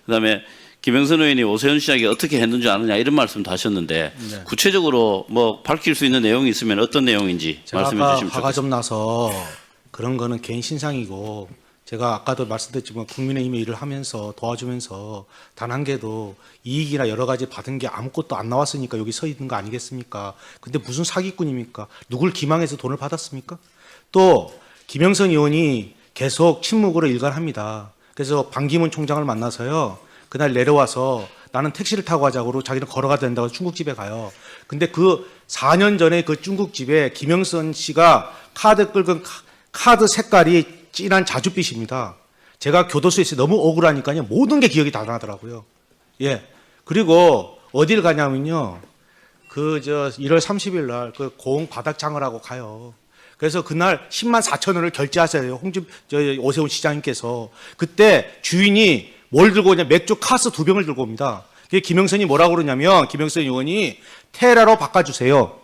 그다음에 김영선 의원이 오세훈 시장이 어떻게 했는지 아느냐 이런 말씀도 하셨는데 네. 구체적으로 뭐 밝힐 수 있는 내용이 있으면 어떤 내용인지 제가 말씀해 아까 주시면 화가 좋겠습니다. 좀 나서 그런 거는 개인 신상이고 제가 아까도 말씀드렸지만 국민의힘의 일을 하면서 도와주면서 단 한 개도 이익이나 여러 가지 받은 게 아무것도 안 나왔으니까 여기 서 있는 거 아니겠습니까? 근데 무슨 사기꾼입니까? 누굴 기망해서 돈을 받았습니까? 또 김영선 의원이 계속 침묵으로 일관합니다. 그래서 반기문 총장을 만나서요. 그날 내려와서 나는 택시를 타고 가자고 자기는 걸어가야 된다고 중국집에 가요. 근데 그 4년 전에 그 중국집에 김영선 씨가 카드 긁은 카드 색깔이 진한 자줏빛입니다. 제가 교도소에서 너무 억울하니까요. 모든 게 기억이 다 나더라고요. 예. 그리고 어딜 가냐면요. 1월 30일 날 그 고흥 바닥장을 하고 가요. 그래서 그날 10만 4천 원을 결제하세요. 오세훈 시장님께서. 그때 주인이 뭘 들고 오냐. 맥주 카스 2병을 들고 옵니다. 그게 김영선이 뭐라고 그러냐면 김영선 의원이 테라로 바꿔주세요.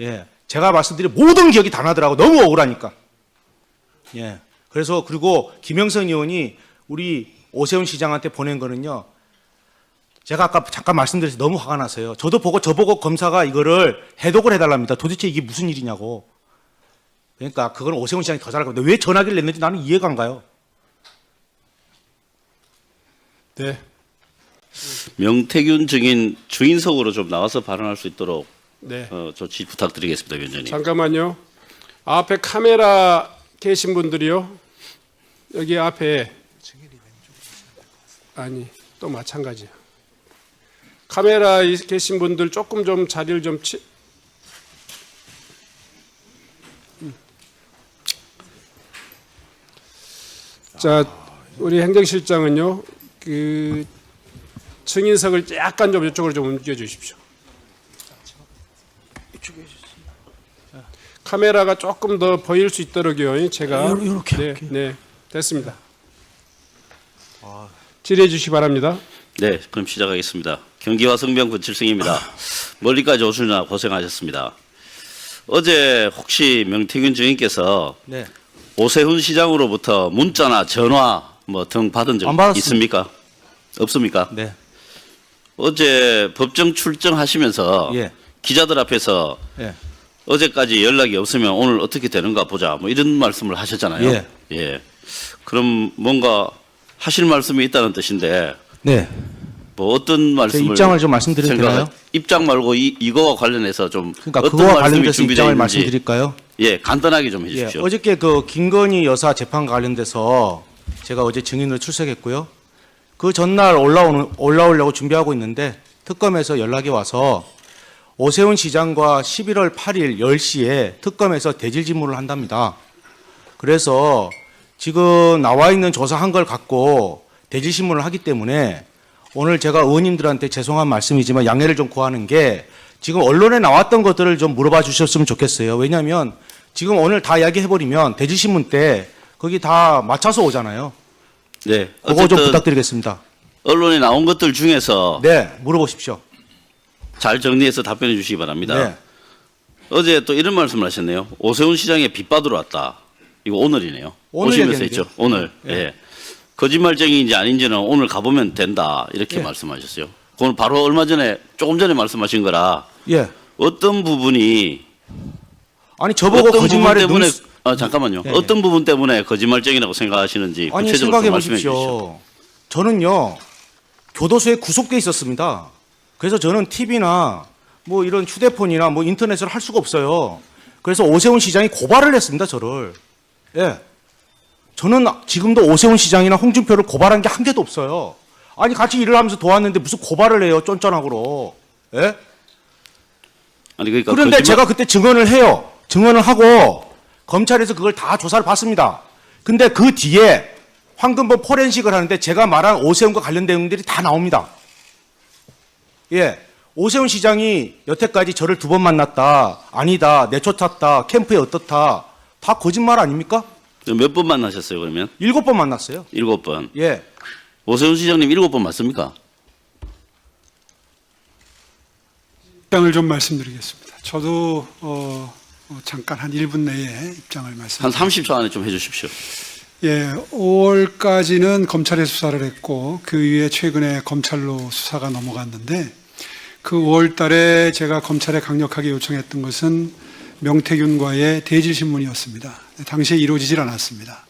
예. 제가 말씀드린 모든 기억이 다 나더라고. 너무 억울하니까. 예. 그래서 그리고 김영선 의원이 우리 오세훈 시장한테 보낸 거는요. 제가 아까 잠깐 말씀드려서 너무 화가 나서요. 저보고 검사가 이거를 해독을 해달랍니다. 도대체 이게 무슨 일이냐고. 그러니까 그건 오세훈 시장이 더 잘할 건데 왜 전화기를 냈는지 나는 이해가 안 가요. 네. 명태균 증인 주인석으로 좀 나와서 발언할 수 있도록 네. 조치 부탁드리겠습니다, 위원장님. 잠깐만요. 앞에 카메라 계신 분들이요. 여기 앞에 아니 또 마찬가지야. 카메라에 계신 분들 조금 좀 자리를 좀 자, 우리 행정실장은요. 그 증인석을 약간 좀 이쪽으로 좀 옮겨 주십시오. 카메라가 조금 더 보일 수 있도록요. 제가 이렇게. 네, 됐습니다. 질의해 주시기 바랍니다. 네, 그럼 시작하겠습니다. 경기와 성병 구칠승입니다. 멀리까지 오시느라 고생하셨습니다. 어제 혹시 명태균 증인께서 네. 오세훈 시장으로부터 문자나 전화 뭐 등 받은 적 안 받았습니다. 있습니까? 없습니까? 네. 어제 법정 출정하시면서 예. 기자들 앞에서 예. 어제까지 연락이 없으면 오늘 어떻게 되는가 보자 뭐 이런 말씀을 하셨잖아요. 예. 예. 그럼 뭔가 하실 말씀이 있다는 뜻인데 네. 뭐 어떤 말씀을 입장을 좀 말씀드려도 되나요? 입장 말고 이거와 관련해서 좀 그러니까 어떤 그거와 말씀이 관련돼서 준비되어 입장을 있는지 말씀드릴까요? 예, 간단하게 좀 예, 해주십시오. 어저께 그 김건희 여사 재판 관련돼서 제가 어제 증인으로 출석했고요. 그 전날 올라오려고 준비하고 있는데 특검에서 연락이 와서 오세훈 시장과 11월 8일 10시에 특검에서 대질 질문을 한답니다. 그래서 지금 나와 있는 조사한 걸 갖고 대질 신문을 하기 때문에 오늘 제가 의원님들한테 죄송한 말씀이지만 양해를 좀 구하는 게 지금 언론에 나왔던 것들을 좀 물어봐 주셨으면 좋겠어요. 왜냐하면 지금 오늘 다 이야기해버리면 대질신문 때 거기 다 맞춰서 오잖아요. 네, 그거 좀 어쨌든 부탁드리겠습니다. 언론에 나온 것들 중에서 네, 물어보십시오. 잘 정리해서 답변해 주시기 바랍니다. 네. 어제 또 이런 말씀을 하셨네요. 오세훈 시장에 빚받으러 왔다. 이거 오늘이네요. 오늘 오시면서 얘기했는데요. 했죠. 오늘. 네. 예. 거짓말쟁이인지 아닌지는 오늘 가보면 된다. 이렇게 예. 말씀하셨어요. 그건 바로 얼마 전에 조금 전에 말씀하신 거라 예. 어떤 부분이 아니 저보고 어떤 거짓말에 부분 때문에 눈 잠깐만요. 예, 어떤 부분 때문에 거짓말쟁이라고 생각하시는지 아니 구체적으로 생각해 좀 말씀해 주십시오. 보십시오. 저는요 교도소에 구속돼 있었습니다. 그래서 저는 TV나 뭐 이런 휴대폰이나 뭐 인터넷을 할 수가 없어요. 그래서 오세훈 시장이 고발을 했습니다. 저를. 예. 저는 지금도 오세훈 시장이나 홍준표를 고발한 게 한 개도 없어요. 아니 같이 일을 하면서 도왔는데 무슨 고발을 해요. 쫀쫀하고로. 예? 아니 그러니까 그런데 거짓말- 제가 그때 증언을 해요. 증언을 하고 검찰에서 그걸 다 조사를 받습니다. 근데 그 뒤에 황금범 포렌식을 하는데 제가 말한 오세훈과 관련된 내용들이 다 나옵니다. 예. 오세훈 시장이 여태까지 저를 2번 만났다. 아니다. 내쫓았다. 캠프에 어떻다. 다 거짓말 아닙니까? 몇 번 만나셨어요 그러면? 7번 만났어요. 7번. 예. 오세훈 시장님 7번 맞습니까? 입장을 좀 말씀드리겠습니다. 저도 잠깐 한 1분 내에 입장을 한 말씀드립니다. 30초 안에 좀 해주십시오. 예, 5월까지는 검찰에 수사를 했고 그 이후에 최근에 검찰로 수사가 넘어갔는데 그 5월 달에 제가 검찰에 강력하게 요청했던 것은 명태균과의 대질신문이었습니다. 당시에 이루어지질 않았습니다.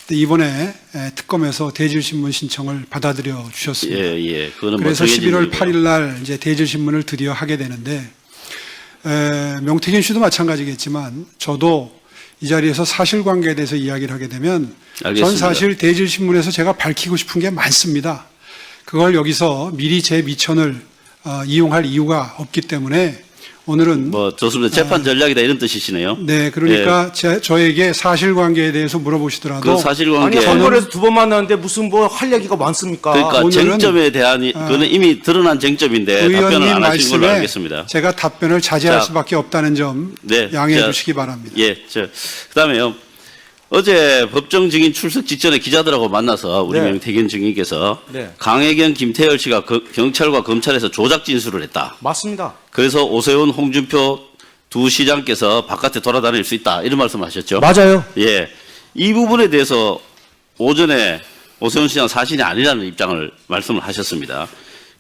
근데 이번에 특검에서 대질신문 신청을 받아들여 주셨습니다. 예. 그거는 그래서 뭐 정해진 11월 일이고요. 8일 날 이제 대질신문을 드디어 하게 되는데 명태균 씨도 마찬가지겠지만 저도 이 자리에서 사실관계에 대해서 이야기를 하게 되면 알겠습니다. 전 사실 대질신문에서 제가 밝히고 싶은 게 많습니다. 그걸 여기서 미리 제 미천을 이용할 이유가 없기 때문에 오늘은 뭐 좋습니다. 재판 전략이다 이런 뜻이시네요. 네, 그러니까 저에게 사실관계에 대해서 물어보시더라도 그 사실관계 아니 선거에서 두 번 만났는데 무슨 뭐 할 얘기가 많습니까? 그러니까 오늘은 쟁점에 대한 그거는 이미 드러난 쟁점인데 답변을 의원님 안 하신 걸로 말씀에 알겠습니다. 제가 답변을 자제할 자, 수밖에 없다는 점 네, 양해해 자, 주시기 바랍니다. 예, 그다음에요. 어제 법정 증인 출석 직전에 기자들하고 만나서 우리 네. 명태균 증인께서 네. 강혜경, 김태열 씨가 경찰과 검찰에서 조작 진술을 했다. 맞습니다. 그래서 오세훈, 홍준표 두 시장께서 바깥에 돌아다닐 수 있다 이런 말씀을 하셨죠. 맞아요. 예, 이 부분에 대해서 오전에 오세훈 시장 사실이 아니라는 입장을 말씀을 하셨습니다.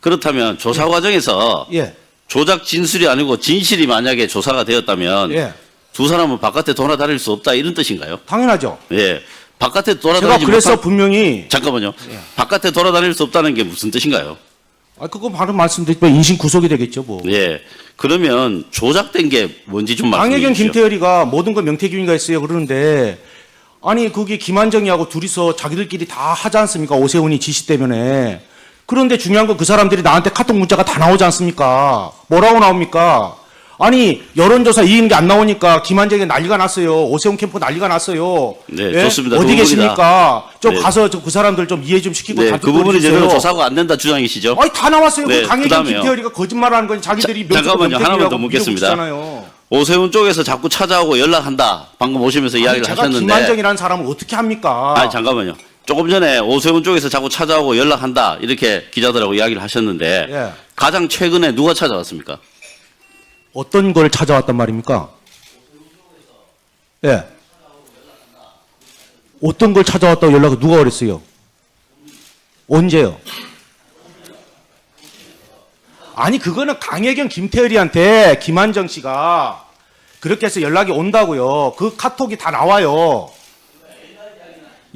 그렇다면 조사 과정에서 예. 조작 진술이 아니고 진실이 만약에 조사가 되었다면 예. 두 사람은 바깥에 돌아다닐 수 없다 이런 뜻인가요? 당연하죠. 예, 바깥에 제가 돌아다니지 그래서 못한 분명히 잠깐만요. 바깥에 돌아다닐 수 없다는 게 무슨 뜻인가요? 그거 바로 말씀드리면 인신 구속이 되겠죠, 뭐. 예, 그러면 조작된 게 뭔지 좀 말씀해 강혜경, 주십시오. 김태열이가 모든 걸 명태균이가 했어요 그러는데 아니 거기 김한정이하고 둘이서 자기들끼리 다 하지 않습니까? 오세훈이 지시 때문에. 그런데 중요한 건 그 사람들이 나한테 카톡 문자가 다 나오지 않습니까? 뭐라고 나옵니까? 아니 여론조사 이기는 게 안 나오니까 김한정이 난리가 났어요. 오세훈 캠프 난리가 났어요. 네, 좋습니다. 그 어디 부분이다. 계십니까? 좀 네. 가서 그 사람들 좀 이해 좀 시키고 네, 다 그 부분이 듣고 제대로 해주세요. 조사가 안 된다 주장이시죠? 아니 다 나왔어요. 네, 그 강혜경, 그다음에요. 김태열이가 거짓말하는 건 자기들이 잠깐만요. 하나만 더 묻겠습니다. 잖아요. 오세훈 쪽에서 자꾸 찾아오고 연락한다. 방금 오시면서 이야기를 제가 하셨는데. 김한정이라는 사람을 어떻게 합니까? 아니 잠깐만요. 조금 전에 오세훈 쪽에서 자꾸 찾아오고 연락한다 이렇게 기자들하고 이야기를 하셨는데 예. 가장 최근에 누가 찾아왔습니까? 어떤 걸 찾아왔단 말입니까? 예. 어떤 걸 찾아왔다고 연락을 누가 그랬어요? 언제요? 아니 그거는 강혜경, 김태열이한테 김한정 씨가 그렇게 해서 연락이 온다고요. 그 카톡이 다 나와요.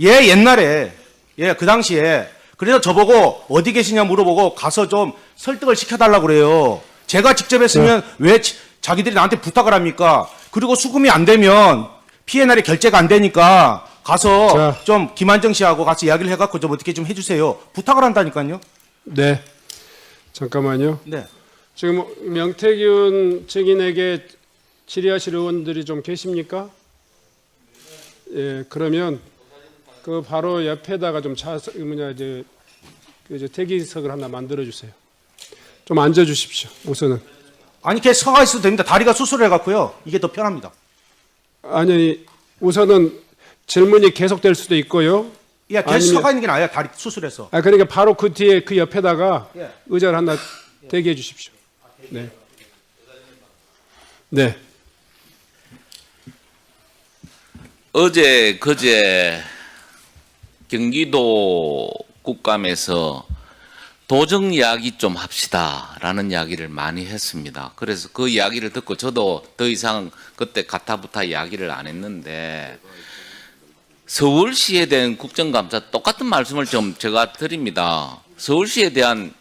예, 옛날에. 예, 그 당시에. 그래서 저보고 어디 계시냐 물어보고 가서 좀 설득을 시켜달라고 그래요. 제가 직접 했으면 왜 자기들이 나한테 부탁을 합니까? 그리고 수금이 안 되면 P&R이 결제가 안 되니까 가서 자. 좀 김한정 씨하고 같이 이야기를 해갖고 좀 어떻게 좀 해주세요. 부탁을 한다니까요. 네. 잠깐만요. 네. 지금 명태균 증인에게 질의하실 의원들이 좀 계십니까? 예, 그러면 그 바로 옆에다가 좀 대기석을 하나 만들어 주세요. 좀 앉아 주십시오. 우선은. 아니 걔 서가 있어도 됩니다. 다리가 수술해갖고요. 이게 더 편합니다. 아니 우선은 질문이 계속될 수도 있고요. 야, 걔 아니면- 서가 있는 게 나아요. 다리 수술해서. 그러니까 바로 그 뒤에 그 옆에다가 예. 의자를 하나 대기해 주십시오. 네. 네. 어제 그제 경기도 국감에서 도정 이야기 좀 합시다라는 이야기를 많이 했습니다. 그래서 그 이야기를 듣고 저도 더 이상 그때 가타부타 이야기를 안 했는데 서울시에 대한 국정감사 똑같은 말씀을 좀 제가 드립니다. 서울시에 대한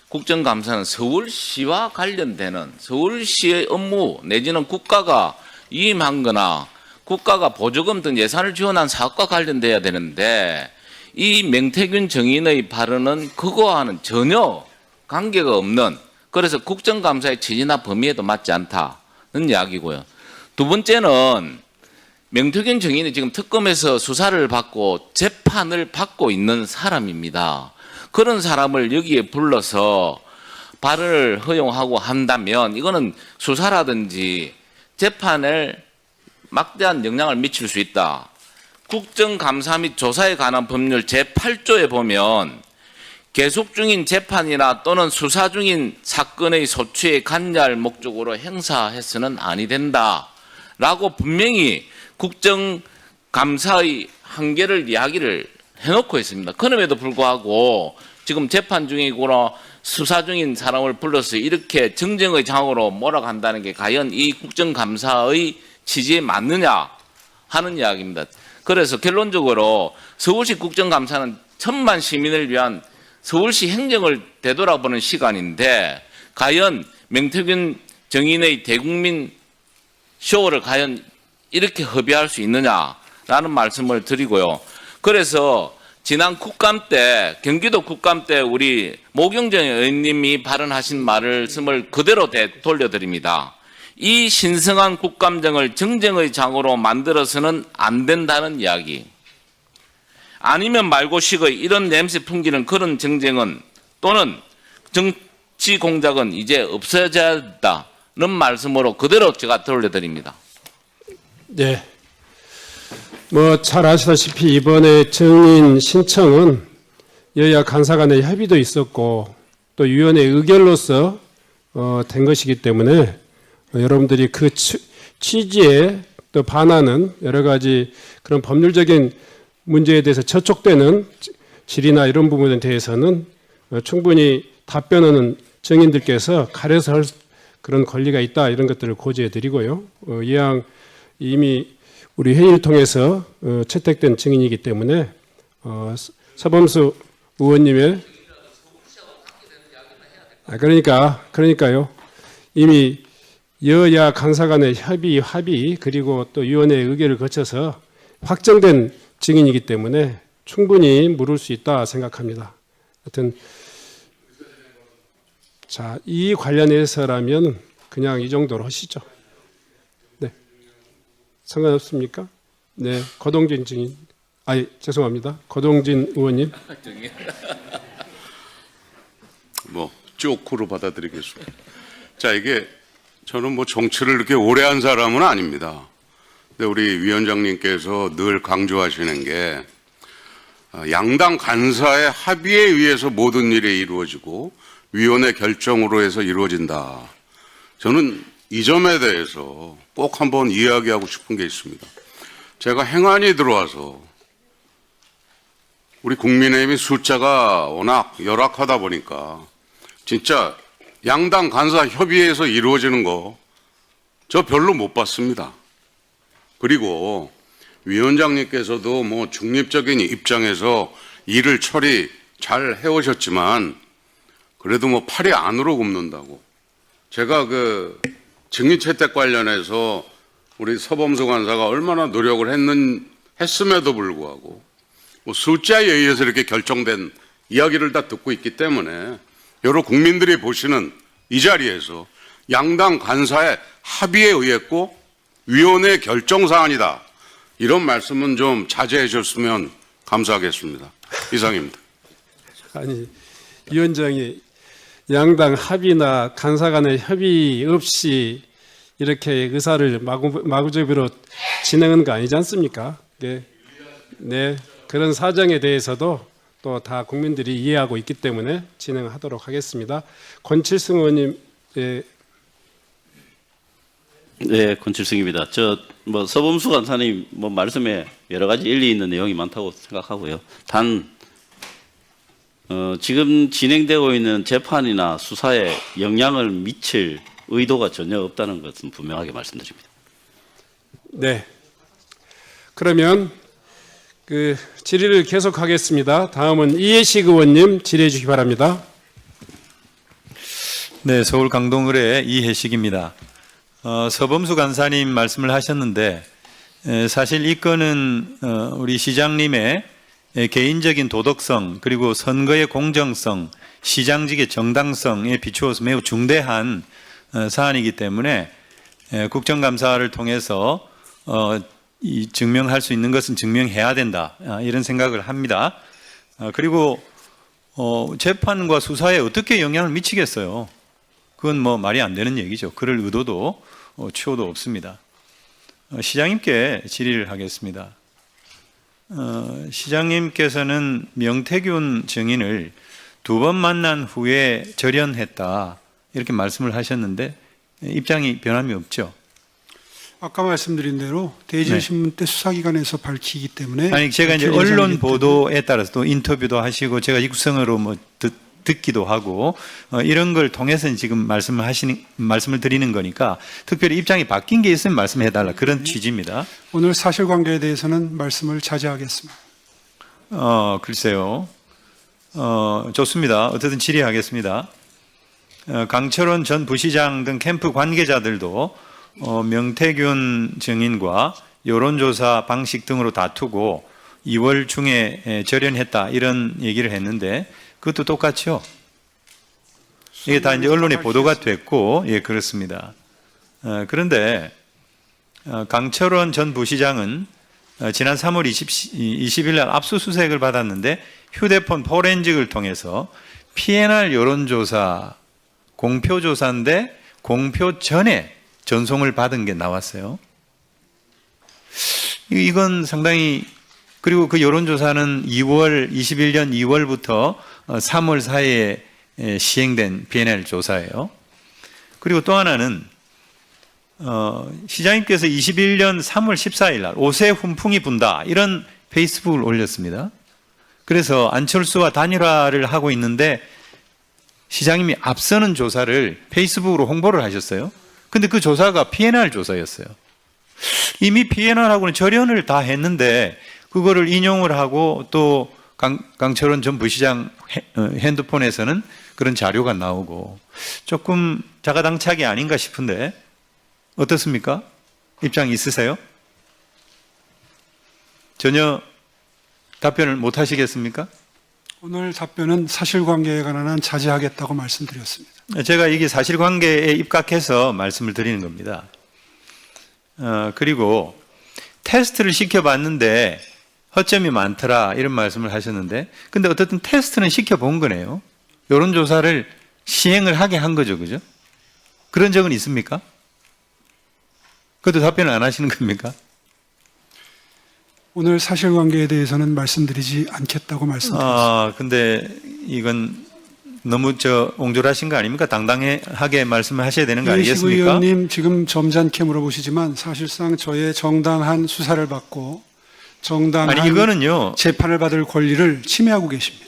국정감사는 서울시와 관련되는 서울시의 업무 내지는 국가가 위임한 거나 국가가 보조금 등 예산을 지원한 사업과 관련돼야 되는데 이 명태균 정인의 발언은 그거와는 전혀 관계가 없는 그래서 국정감사의 취지나 범위에도 맞지 않다는 이야기고요. 두 번째는 명태균 정인이 지금 특검에서 수사를 받고 재판을 받고 있는 사람입니다. 그런 사람을 여기에 불러서 발언을 허용하고 한다면 이거는 수사라든지 재판을 막대한 영향을 미칠 수 있다. 국정감사 및 조사에 관한 법률 제8조에 보면 계속 중인 재판이나 또는 수사 중인 사건의 소추에 관여할 목적으로 행사해서는 아니 된다. 라고 분명히 감사의 한계를 이야기를 해놓고 있습니다. 그럼에도 불구하고 지금 재판 중이거나 수사 중인 사람을 불러서 이렇게 정쟁의 장으로 몰아간다는 게 과연 이 국정감사의 취지에 맞느냐 하는 이야기입니다. 그래서 결론적으로 서울시 국정감사는 천만 시민을 위한 서울시 행정을 되돌아보는 시간인데 과연 명태균 정인의 대국민 쇼를 과연 이렇게 허비할 수 있느냐라는 말씀을 드리고요. 그래서 지난 국감 때 경기도 국감 때 우리 모경정 의원님이 발언하신 말씀을 그대로 돌려드립니다. 이 신성한 국감정을 정쟁의 장으로 만들어서는 안 된다는 이야기. 아니면 말고식의 이런 냄새 풍기는 그런 정쟁은 또는 정치 공작은 이제 없어져야 한다는 말씀으로 그대로 제가 돌려드립니다. 네. 뭐 잘 아시다시피 이번에 정인 신청은 여야 간사 간의 협의도 있었고 또 위원회 의결로서 된 것이기 때문에 여러분들이 그 취지에 또 반하는 여러 가지 그런 법률적인 문제에 대해서 저촉되는 질의나 이런 부분에 대해서는 충분히 답변하는 정인들께서 가려서 할 그런 권리가 있다 이런 것들을 고지해 드리고요. 이왕 이미 우리 회의를 통해서 채택된 증인이기 때문에 서범수 의원님의 그러니까요. 이미 여야 간사 간의 합의 그리고 또 위원회 의결을 거쳐서 확정된 증인이기 때문에 충분히 물을 수 있다 생각합니다. 하여튼 자, 이 관련해서라면 그냥 이 정도로 하시죠. 네. 상관없습니까? 네. 거동진 증인. 죄송합니다. 거동진 의원님. 뭐 쪼크로 받아들이겠습니다. 자, 이게 저는 뭐 정치를 이렇게 오래 한 사람은 아닙니다. 근데 우리 위원장님께서 늘 강조하시는 게 양당 간사의 합의에 의해서 모든 일이 이루어지고 위원회 결정으로 해서 이루어진다. 저는 이 점에 대해서 꼭 한번 이야기하고 싶은 게 있습니다. 제가 행안위 들어와서 우리 국민의힘이 숫자가 워낙 열악하다 보니까 진짜 양당 간사 협의해서 이루어지는 거 저 별로 못 봤습니다. 그리고 위원장님께서도 뭐 중립적인 입장에서 일을 처리 잘 해오셨지만 그래도 뭐 팔이 안으로 굽는다고. 제가 그 증인 채택 관련해서 우리 서범수 간사가 얼마나 노력을 했음에도 불구하고 뭐 숫자에 의해서 이렇게 결정된 이야기를 다 듣고 있기 때문에 여러 국민들이 보시는 이 자리에서 양당 간사의 합의에 의했고 위원회 결정 사안이다. 이런 말씀은 좀 자제해 주셨으면 감사하겠습니다. 이상입니다. 아니, 위원장이 양당 합의나 간사 간의 협의 없이 이렇게 의사를 마구잡이로 진행한 거 아니지 않습니까? 네, 그런 사정에 대해서도 또 다 국민들이 이해하고 있기 때문에 진행하도록 하겠습니다. 권칠승 의원님, 네, 권칠승입니다. 뭐 서범수 간사님 뭐 말씀에 여러 가지 일리 있는 내용이 많다고 생각하고요. 단 지금 진행되고 있는 재판이나 수사에 영향을 미칠 의도가 전혀 없다는 것은 분명하게 말씀드립니다. 네. 그러면 그 질의를 계속하겠습니다. 다음은 이해식 의원님 질의해 주시기 바랍니다. 네, 서울 강동을의 이해식입니다. 서범수 간사님 말씀을 하셨는데 사실 이 건은 우리 시장님의 개인적인 도덕성 그리고 선거의 공정성, 시장직의 정당성에 비추어서 매우 중대한 사안이기 때문에 국정감사를 통해서 증명할 수 있는 것은 증명해야 된다 이런 생각을 합니다. 그리고 재판과 수사에 어떻게 영향을 미치겠어요? 그건 뭐 말이 안 되는 얘기죠. 그럴 의도도 추호도 없습니다. 시장님께 질의를 하겠습니다. 시장님께서는 명태균 증인을 2번 만난 후에 절연했다 이렇게 말씀을 하셨는데 입장이 변함이 없죠? 아까 말씀드린 대로 대질신문 때 수사기관에서 밝히기 때문에 아니 제가 이제 밝힐 언론 예정이기 보도에 따라서 또 인터뷰도 하시고 제가 육성으로 뭐 듣기도 하고 이런 걸 통해서 지금 말씀을 드리는 거니까 특별히 입장이 바뀐 게 있으면 말씀해 달라 그런 취지입니다. 오늘 사실관계에 대해서는 말씀을 자제하겠습니다. 글쎄요. 좋습니다. 어쨌든 질의하겠습니다. 강철원 전 부시장 등 캠프 관계자들도 명태균 증인과 여론조사 방식 등으로 다투고 2월 중에 절연했다 이런 얘기를 했는데 그것도 똑같죠. 이게 다 이제 언론에 보도가 됐고 예 그렇습니다. 그런데 강철원 전 부시장은 지난 3월 20일 날 압수수색을 받았는데 휴대폰 포렌직을 통해서 PNR 여론조사 공표조사인데 공표 전에 전송을 받은 게 나왔어요. 이건 상당히 그리고 그 여론조사는 21년 2월부터 3월 사이에 시행된 PNL 조사예요. 그리고 또 하나는 시장님께서 21년 3월 14일 날 옷에 훈풍이 분다 이런 페이스북을 올렸습니다. 그래서 안철수와 단일화를 하고 있는데 시장님이 앞서는 조사를 페이스북으로 홍보를 하셨어요. 근데 그 조사가 PNR 조사였어요. 이미 PNR하고는 절연을 다 했는데 그거를 인용을 하고 또 강철원 전 부시장 핸드폰에서는 그런 자료가 나오고 조금 자가당착이 아닌가 싶은데 어떻습니까? 입장 있으세요? 전혀 답변을 못 하시겠습니까? 오늘 답변은 사실관계에 관한 한 자제하겠다고 말씀드렸습니다. 제가 이게 사실관계에 입각해서 말씀을 드리는 겁니다. 그리고 테스트를 시켜봤는데 허점이 많더라 이런 말씀을 하셨는데 근데 어쨌든 테스트는 시켜본 거네요. 여론조사를 시행을 하게 한 거죠. 그죠? 그런 적은 있습니까? 그것도 답변을 안 하시는 겁니까? 오늘 사실관계에 대해서는 말씀드리지 않겠다고 말씀드렸습니다. 근데 이건 너무 옹졸하신 거 아닙니까? 당당하게 말씀을 하셔야 되는 거 이해식 아니겠습니까? 의원님 지금 점잖게 물어보시지만 사실상 저의 정당한 수사를 받고 정당한 아니 이거는요. 재판을 받을 권리를 침해하고 계십니다.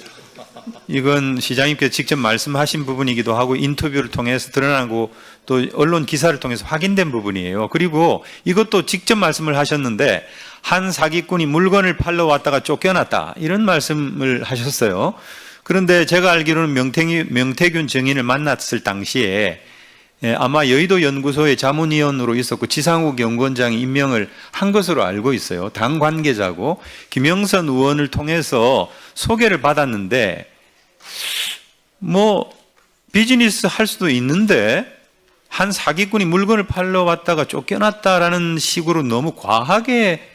이건 시장님께서 직접 말씀하신 부분이기도 하고 인터뷰를 통해서 드러나고 또 언론 기사를 통해서 확인된 부분이에요. 그리고 이것도 직접 말씀을 하셨는데 한 사기꾼이 물건을 팔러 왔다가 쫓겨났다 이런 말씀을 하셨어요. 그런데 제가 알기로는 명태균 증인을 만났을 당시에 아마 여의도 연구소의 자문위원으로 있었고 지상욱 연구원장이 임명을 한 것으로 알고 있어요. 당 관계자고 김영선 의원을 통해서 소개를 받았는데 뭐 비즈니스 할 수도 있는데 한 사기꾼이 물건을 팔러 왔다가 쫓겨났다라는 식으로 너무 과하게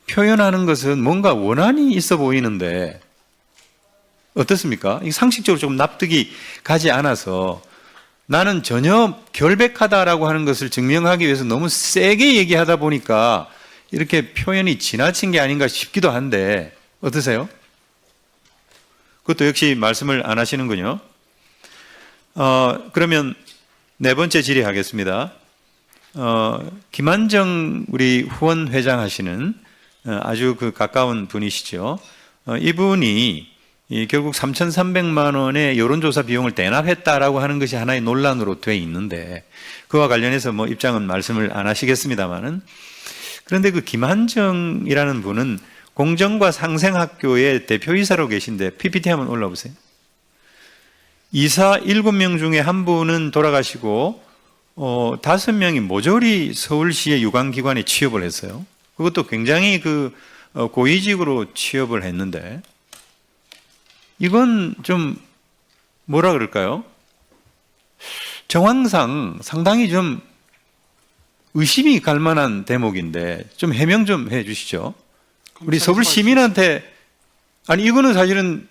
표현하는 것은 뭔가 원한이 있어 보이는데 어떻습니까? 이 상식적으로 좀 납득이 가지 않아서 나는 전혀 결백하다라고 하는 것을 증명하기 위해서 너무 세게 얘기하다 보니까 이렇게 표현이 지나친 게 아닌가 싶기도 한데 어떠세요? 그것도 역시 말씀을 안 하시는군요. 그러면 네 번째 질의하겠습니다. 김한정 우리 후원 회장 하시는 아주 그 가까운 분이시죠. 이분이 결국 3,300만 원의 여론조사 비용을 대납했다라고 하는 것이 하나의 논란으로 돼 있는데 그와 관련해서 뭐 입장은 말씀을 안 하시겠습니다만은 그런데 그 김한정이라는 분은 공정과 상생학교의 대표이사로 계신데 PPT 한번 올라보세요. 이사 7명 중에 한 분은 돌아가시고 5명이 모조리 서울시의 유관기관에 취업을 했어요. 그것도 굉장히 그 고위직으로 취업을 했는데 이건 좀 뭐라 그럴까요? 정황상 상당히 좀 의심이 갈 만한 대목인데 좀 해명 좀 해 주시죠. 우리 서울 시민한테 아니 이거는 사실은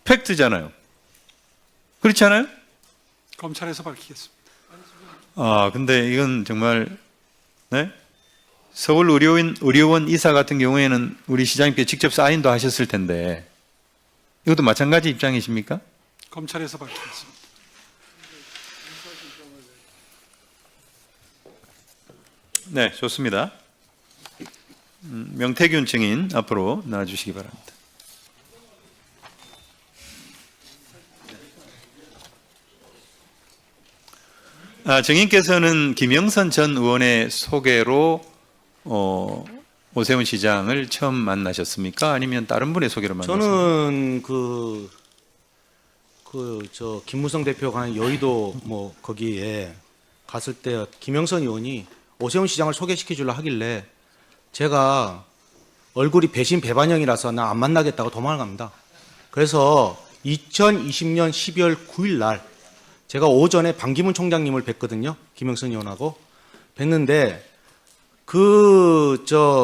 팩트잖아요. 그렇지 않아요? 검찰에서 밝히겠습니다. 근데 이건 정말 네? 서울 의료원 이사 같은 경우에는 우리 시장님께 직접 사인도 하셨을 텐데 이것도 마찬가지 입장이십니까? 검찰에서 밝히겠습니다. 네, 좋습니다. 명태균 증인 앞으로 나와주시기 바랍니다. 증인께서는 김영선 전 의원의 소개로 오세훈 시장을 처음 만나셨습니까? 아니면 다른 분의 소개로 만나셨습니까? 저는 저 김무성 대표가 한 여의도 뭐 거기에 갔을 때 김영선 의원이 오세훈 시장을 소개시켜 주려 하길래 제가 얼굴이 배신 배반형이라서 나 안 만나겠다고 도망을 갑니다. 그래서 2020년 12월 9일 날 제가 오전에 반기문 총장님을 뵀거든요. 김영선 의원하고 뵀는데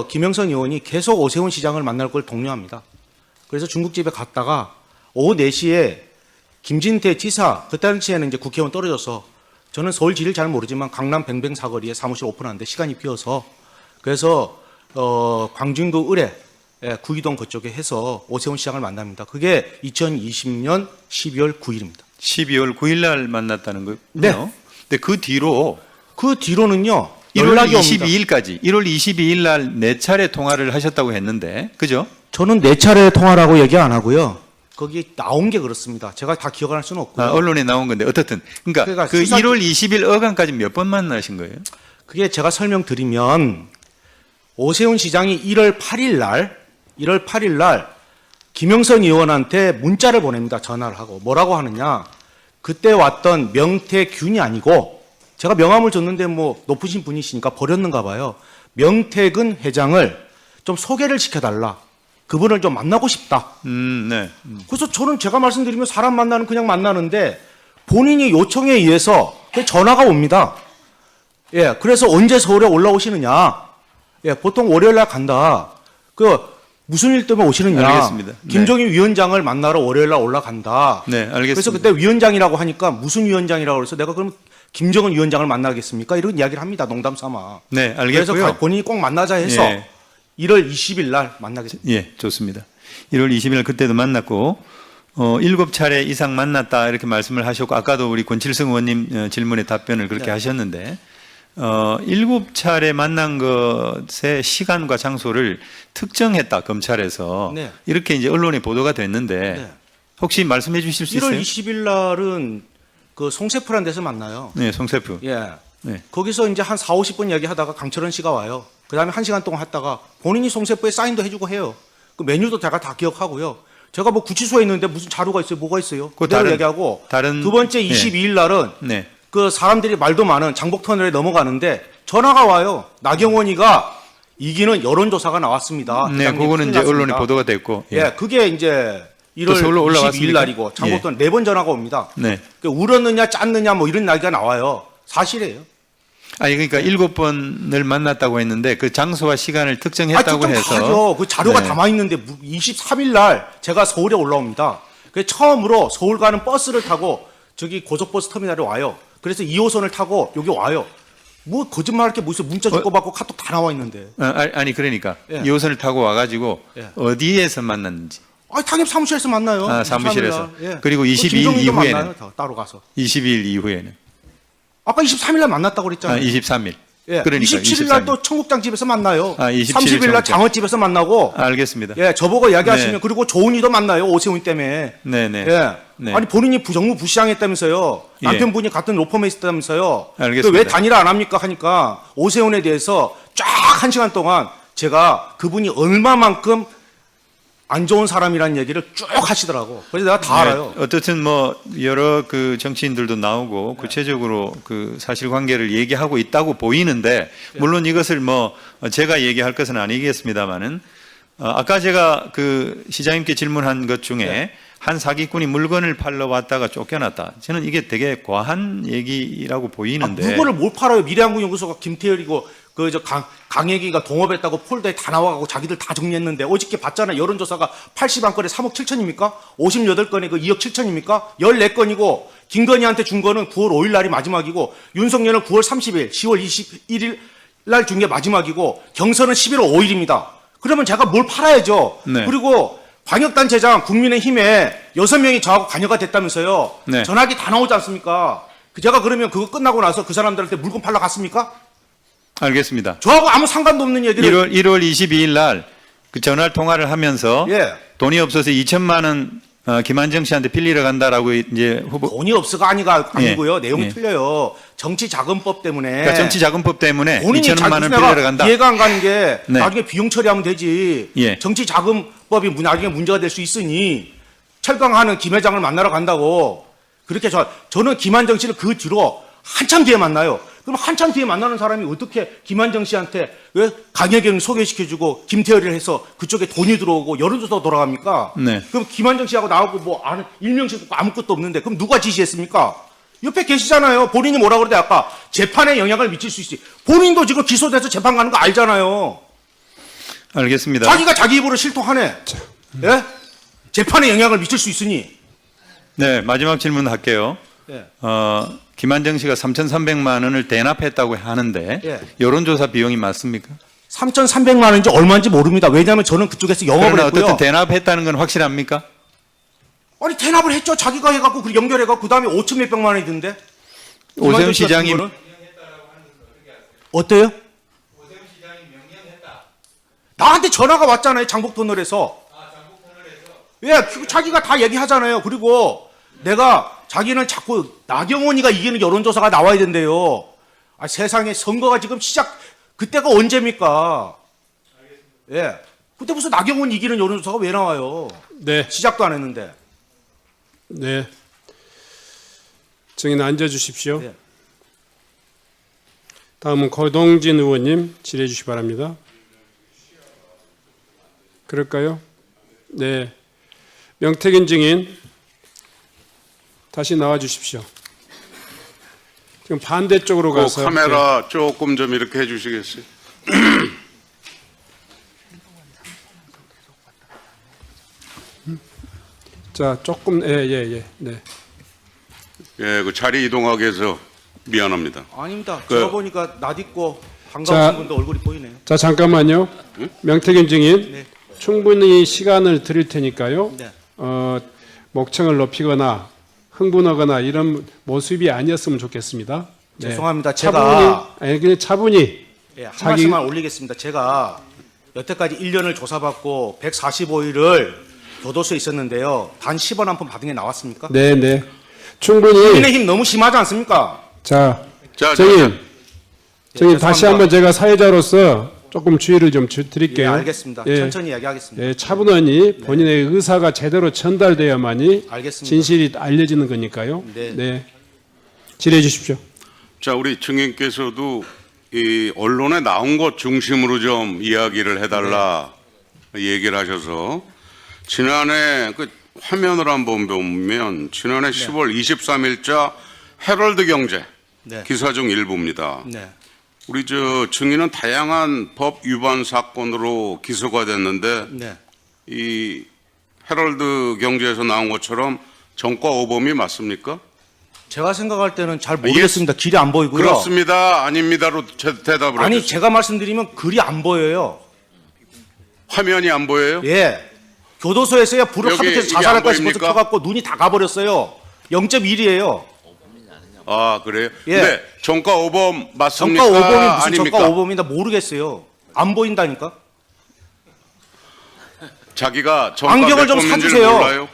김영선 의원이 계속 오세훈 시장을 만날 걸 독려합니다. 그래서 중국집에 갔다가 오후 4시에 김진태 지사, 그 당시에는 이제 국회의원 떨어져서 저는 서울 지리를 잘 모르지만 강남 뱅뱅 사거리에 사무실 오픈하는데 시간이 비어서 그래서 광진구 을에 구이동 그쪽에 해서 오세훈 시장을 만납니다. 그게 2020년 12월 9일입니다. 12월 9일 날 만났다는 거요? 네. 근데 그 뒤로는요. 1월 연락이 22일까지 22일까지 1월 22일 날 4차례 통화를 하셨다고 했는데 그죠? 저는 4차례 통화라고 얘기 안 하고요. 거기 나온 게 그렇습니다. 제가 다 기억할 수는 없고요. 언론에 나온 건데 어떻든 그러니까 그 수사- 1월 20일 어간까지 몇 번 만나신 거예요? 그게 제가 설명드리면 오세훈 시장이 1월 8일 날 김영선 의원한테 문자를 보냅니다. 전화를 하고 뭐라고 하느냐? 그때 왔던 명태균이 아니고 제가 명함을 줬는데 뭐 높으신 분이시니까 버렸는가 봐요. 명태근 회장을 좀 소개를 시켜달라. 그분을 좀 만나고 싶다. 네. 그래서 저는 제가 말씀드리면 사람 만나는 그냥 만나는데 본인이 요청에 의해서 전화가 옵니다. 예, 그래서 언제 서울에 올라오시느냐? 예, 보통 월요일 날 간다. 무슨 일 때문에 오시느냐? 알겠습니다. 네. 김종인 위원장을 만나러 월요일 날 올라간다. 네, 알겠습니다. 그래서 그때 위원장이라고 하니까 무슨 위원장이라고 그래서 내가 그럼 김정은 위원장을 만나겠습니까? 이런 이야기를 합니다. 농담 삼아. 네, 그래서 알겠고요. 본인이 꼭 만나자 해서 예. 1월 20일 날 만나겠습니다. 예, 좋습니다. 1월 20일 그때도 만났고 7차례 이상 만났다 이렇게 말씀을 하셨고 아까도 우리 권칠성 의원님 질문에 답변을 그렇게 네. 하셨는데 7차례 만난 것의 시간과 장소를 특정했다 검찰에서 네. 이렇게 이제 언론에 보도가 됐는데 네. 혹시 말씀해 주실 수 1월 있어요? 20일 날은 그 송세프란 데서 만나요. 네, 송세프. 예. 네. 거기서 이제 한 4, 50분 얘기하다가 강철원 씨가 와요. 그 다음에 1시간 동안 하다가 본인이 송세프에 사인도 해주고 해요. 그 메뉴도 제가 다 기억하고요. 제가 뭐 구치소에 있는데 무슨 자료가 있어요? 뭐가 있어요? 그 그대로 다른- 얘기하고 다른- 두 번째 네. 22일 날은 네. 그 사람들이 말도 많은 장복터널에 넘어가는데 전화가 와요. 나경원이가 이기는 여론조사가 나왔습니다. 네, 회장님 그거는 큰일 이제 언론에 났습니다. 보도가 됐고. 예, 그게 이제 1월 서울로 22일 올라왔습니까? 날이고 장복터널 4번 전화가 옵니다. 네. 울었느냐 짰느냐 뭐 이런 이야기가 나와요. 사실이에요. 아니 그러니까 7번을 만났다고 했는데 그 장소와 시간을 특정했다고 해서 하죠. 그 자료가 네. 담아 있는데 23일 날 제가 서울에 올라옵니다. 그래서 처음으로 서울 가는 버스를 타고 저기 고속버스 터미널에 와요. 그래서 2호선을 타고 여기 와요. 뭐 거짓말할 게 무슨 문자 주고받고 카톡 다 나와 있는데. 아니 그러니까 예. 2호선을 타고 와가지고 예. 어디에서 만났는지 당연히 사무실에서 만나요. 아, 사무실에서. 23일 날. 예. 그리고 22일 김종인도 이후에는? 만나요, 다 따로 가서. 20일 이후에는 아까 23일 날 만났다고 그랬잖아요. 23일. 예. 그러니까 27일 날 또 청국장 집에서 만나요. 27일 30일 날 청국장. 장어집에서 만나고. 알겠습니다. 예, 저보고 이야기하시면 네. 그리고 조은이도 만나요. 오세훈 때문에. 네네. 예. 네. 아니 본인이 정무 부시장했다면서요. 예. 남편분이 같은 로펌에 있었다면서요. 알겠습니다. 왜 단일화 안 합니까 하니까 오세훈에 대해서 쫙 1시간 동안 제가 그분이 얼마만큼 안 좋은 사람이라는 얘기를 쭉 하시더라고. 그래서 내가 다 알아요. 네, 어떻든 뭐 여러 그 정치인들도 나오고 구체적으로 그 사실관계를 얘기하고 있다고 보이는데 물론 이것을 뭐 제가 얘기할 것은 아니겠습니다만은 아까 제가 그 시장님께 질문한 것 중에 네. 한 사기꾼이 물건을 팔러 왔다가 쫓겨났다. 저는 이게 되게 과한 얘기라고 보이는데. 물건을 못 팔아요. 미래한국연구소가 김태열이고 강혜기가 동업했다고 폴더에 다 나와가고 자기들 다 정리했는데 어저께 봤잖아요. 여론조사가 81건에 3억 7천입니까? 58건에 그 2억 7천입니까? 14건이고 김건희한테 준 거는 9월 5일 날이 마지막이고 윤석열은 9월 30일, 10월 21일 날 준 게 마지막이고 경선은 11월 5일입니다. 그러면 제가 뭘 팔아야죠. 네. 그리고 광역단체장 국민의힘에 6명이 저하고 관여가 됐다면서요. 네. 전화기 다 나오지 않습니까? 제가 그러면 그거 끝나고 나서 그 사람들한테 물건 팔러 갔습니까? 알겠습니다. 저하고 아무 상관도 없는 얘기를 1월 22일 날 그 전화 통화를 하면서 예. 돈이 없어서 2천만 원 김한정 씨한테 빌리러 간다라고 이제 후보 돈이 없어가 아니고요. 예. 내용이 예. 틀려요. 정치자금법 때문에 그러니까 정치자금법 때문에 본인이 2천만 원 내가 빌리러 간다. 이해가 안 가는 게 네. 나중에 비용 처리하면 되지. 예. 정치자금법이 나중에 문제가 될 수 있으니 철강하는 김 회장을 만나러 간다고 그렇게 저는 김한정 씨를 그 뒤로 한참 뒤에 만나요. 그럼 한참 뒤에 만나는 사람이 어떻게 김한정 씨한테 왜 강혜경을 소개시켜주고 김태열이를 해서 그쪽에 돈이 들어오고 여론조사가 돌아갑니까? 네. 그럼 김한정 씨하고 나하고 뭐 아는 일명식 아무것도 없는데 그럼 누가 지시했습니까? 옆에 계시잖아요. 본인이 뭐라 그러대 아까 재판에 영향을 미칠 수 있지. 본인도 지금 기소돼서 재판 가는 거 알잖아요. 알겠습니다. 자기가 자기 입으로 실토하네. 예? 재판에 영향을 미칠 수 있으니. 네, 마지막 질문 할게요. 예. 김한정 씨가 3,300만 원을 대납했다고 하는데 예. 여론조사 비용이 맞습니까? 3,300만 원인지 얼마인지 모릅니다. 왜냐하면 저는 그쪽에서 영업을 그러나 했고요. 어쨌든 대납했다는 건 확실합니까? 아니 대납을 했죠. 자기가 해갖고 그 연결해갖고 그다음에 5천 몇백만 원이 든데. 오세훈 시장이 어때요? 나한테 전화가 왔잖아요. 장복터널에서. 예, 자기가 다 얘기하잖아요. 그리고 내가 자기는 자꾸 나경원이가 이기는 여론조사가 나와야 된대요. 아, 세상에 선거가 지금 그때가 언제입니까? 예. 그때 무슨 나경원 이기는 여론조사가 왜 나와요? 네, 시작도 안 했는데. 네. 증인 앉아 주십시오. 네. 다음은 고동진 의원님 질의해 주시기 바랍니다. 그럴까요? 네. 명태균 증인 다시 나와 주십시오. 지금 반대쪽으로 그 가서 카메라 조금 좀 이렇게 해주시겠어요? 자, 조금 네. 예, 그 자리 이동하게 해서 미안합니다. 아닙니다. 그- 제가 보니까 낯익고 자. 반가우신 분도 얼굴이 보이네요. 자, 잠깐만요. 명태균 증인 네. 충분히 시간을 드릴 테니까요. 네. 목청을 높이거나 흥분하거나 이런 모습이 아니었으면 좋겠습니다. 네. 죄송합니다. 그냥 차분히 예, 한 자기- 말씀만 올리겠습니다. 제가 여태까지 1년을 조사받고 145일을 교도소에 있었는데요. 단 10원 한 푼 받은 게 나왔습니까? 네. 충분히 국민의힘 너무 심하지 않습니까? 자, 자, 증인 다시 죄송합니다. 한번 제가 사회자로서 조금 주의를 좀 예, 드릴게요. 알겠습니다. 예. 천천히 이야기하겠습니다. 예, 차분하니 본인의 의사가 제대로 전달돼야만이 알겠습니다. 진실이 알려지는 거니까요. 네. 질의해 주십시오. 자, 우리 증인께서도 이 언론에 나온 것 중심으로 좀 이야기를 해달라 얘기를 하셔서 지난해 그 화면을 한번 보면 지난해 10월 23일자 헤럴드 경제 네. 기사 중 일부입니다. 네. 우리 저 증인은 다양한 법 위반 사건으로 기소가 됐는데 네. 이 헤럴드 경제에서 나온 것처럼 정과 오범이 맞습니까? 제가 생각할 때는 잘 모르겠습니다. 길이 안 보이고요. 그렇습니다. 아닙니다로 대답을 아니, 해주세요. 제가 말씀드리면 글이 안 보여요. 화면이 안 보여요? 예. 교도소에서야 불을 여기 하도 켜서 이게 안 자살할까 싶어서 보입니까? 켜갖고 눈이 다 가버렸어요. 0.1이에요. 아, 그래요? 예. 네. 정과 오범 맞습니까? 정가 5범이 무슨 아닙니까? 정가 5범이다 모르겠어요. 안 보인다니까. 자기가 정가 안경을 몇 좀 범인지를 사주세요. 몰라요?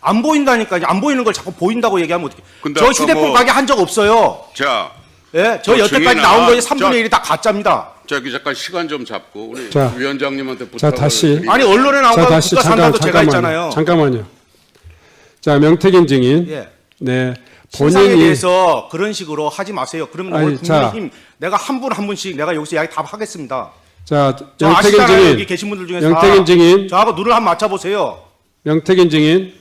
안 보인다니까. 안 보이는 걸 자꾸 보인다고 얘기하면 어떡해. 근데 저 아까 휴대폰 뭐- 가게 한 적 없어요. 자, 예? 저 그 여태까지 증인아, 나온 거에 3분의 저- 1이 다 가짜입니다. 저기 잠깐 시간 좀 잡고 우리 자, 위원장님한테 부탁을 다시. 드리겠습니다. 아니 언론에 나온 자, 거 다시 국가 산다도 제가 했잖아요. 잠깐만요. 자, 명태균 증인. 예. 네. 신상에 본인이 대해서 그런 식으로 하지 마세요. 그러면 아니, 오늘 자. 국민의힘 내가 한 분 한 분씩 내가 여기서 이야기 다 하겠습니다. 자, 저 명태균 아시잖아요. 여기 증인. 계신 분들 중에서 명태균 증인. 저하고 눈을 한번 맞춰보세요. 명태균 증인.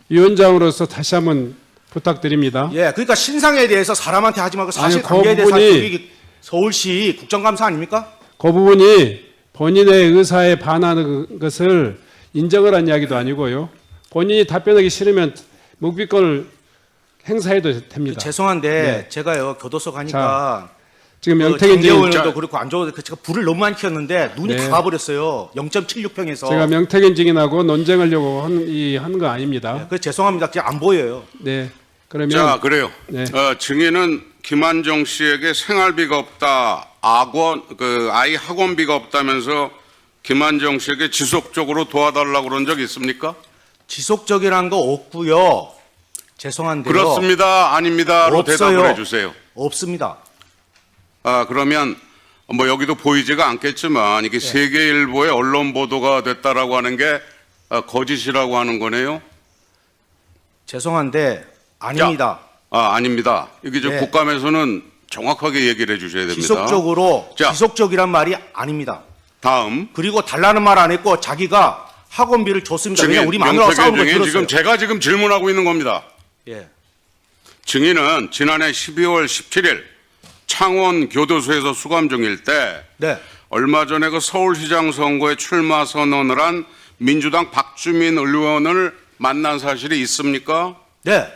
위원장으로서 다시 한번 부탁드립니다. 예, 그러니까 신상에 대해서 사람한테 하지 말고 사실 아니, 그 관계에 대해서 부분이- 여기 서울시 국정감사 아닙니까? 그 부분이 본인의 의사에 반하는 것을 인정을 한 이야기도 아니고요. 본인이 답변하기 싫으면 묵비권을 행사해도 됩니다. 죄송한데 네. 제가요 교도소 가니까 지금 그 명태균 증인 장재원도 그렇고 안 좋아도 제가 불을 너무 많이 켰는데 눈이 네. 다 가버렸어요. 0.76평에서. 제가 명태균 증인하고 논쟁하려고 하는 거 아닙니다. 그래서 죄송합니다. 그냥 안 보여요. 네. 그러면 자, 그래요. 네. 증인은 김한정 씨에게 생활비가 없다, 아이 학원비가 없다면서 김한정 씨에게 지속적으로 도와달라고 그런 적 있습니까? 지속적이라는 거 없고요. 죄송한데요. 그렇습니다, 아닙니다로 없어요. 대답을 해주세요. 없습니다. 그러면 뭐 여기도 보이지가 않겠지만 이게 세계일보의 언론 보도가 됐다라고 하는 게 거짓이라고 하는 거네요. 죄송한데 아닙니다. 아닙니다. 이게 저 네. 국감에서는 정확하게 얘기를 해주셔야 됩니다. 지속적으로 자. 지속적이란 말이 아닙니다. 다음 그리고 달라는 말 안 했고 자기가 학원비를 줬습니다. 왜냐 증인 우리 마누라하고 명태균 싸우는 거 증인 들었어요. 제가 지금 질문하고 있는 겁니다. 예. 증인은 지난해 12월 17일 창원 교도소에서 수감 중일 때 네. 얼마 전에 그 서울시장 선거에 출마 선언을 한 민주당 박주민 의원을 만난 사실이 있습니까? 네.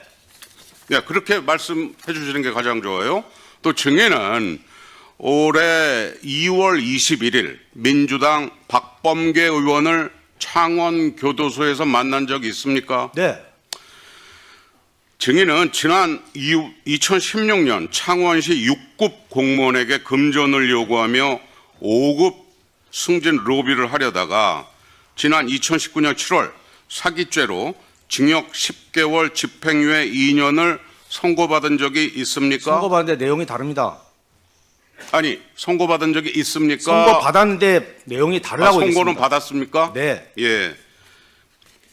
네, 그렇게 말씀해 주시는 게 가장 좋아요. 또 증인은 올해 2월 21일 민주당 박범계 의원을 창원 교도소에서 만난 적이 있습니까? 네. 증인은 지난 2016년 창원시 6급 공무원에게 금전을 요구하며 5급 승진 로비를 하려다가 지난 2019년 7월 사기죄로 징역 10개월 집행유예 2년을 선고받은 적이 있습니까? 선고받았는데 내용이 다릅니다. 아니, 선고받은 적이 있습니까? 선고받았는데 내용이 다르다고 선고는 했습니다. 받았습니까? 네. 예.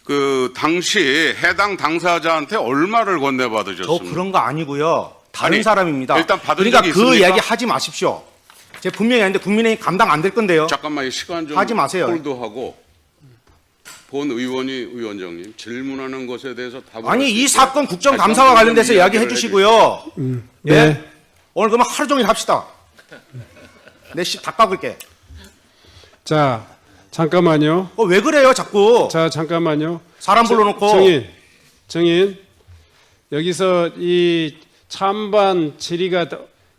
그 당시 해당 당사자한테 얼마를 건네받으셨습니까? 저 그런 거 아니고요. 다른 아니, 사람입니다. 일단 받은 그러니까 적이 그 있습니까? 이야기 하지 마십시오. 제가 분명히 했는데 국민의힘 감당 안 될 건데요. 잠깐만 시간 좀 하지 마세요. 홀드하고 본 위원장님 질문하는 것에 대해서 답을 아니 할수 이 있도록 사건 국정감사와 다시 한번 관련돼서 이야기해 이야기를 주시고요. 예? 네. 오늘 그러면 하루 종일 합시다. 내 씨 다 깎을게. 자, 잠깐만요. 왜 그래요 자꾸. 자, 잠깐만요. 사람 불러놓고. 정인. 여기서 이 찬반 질의가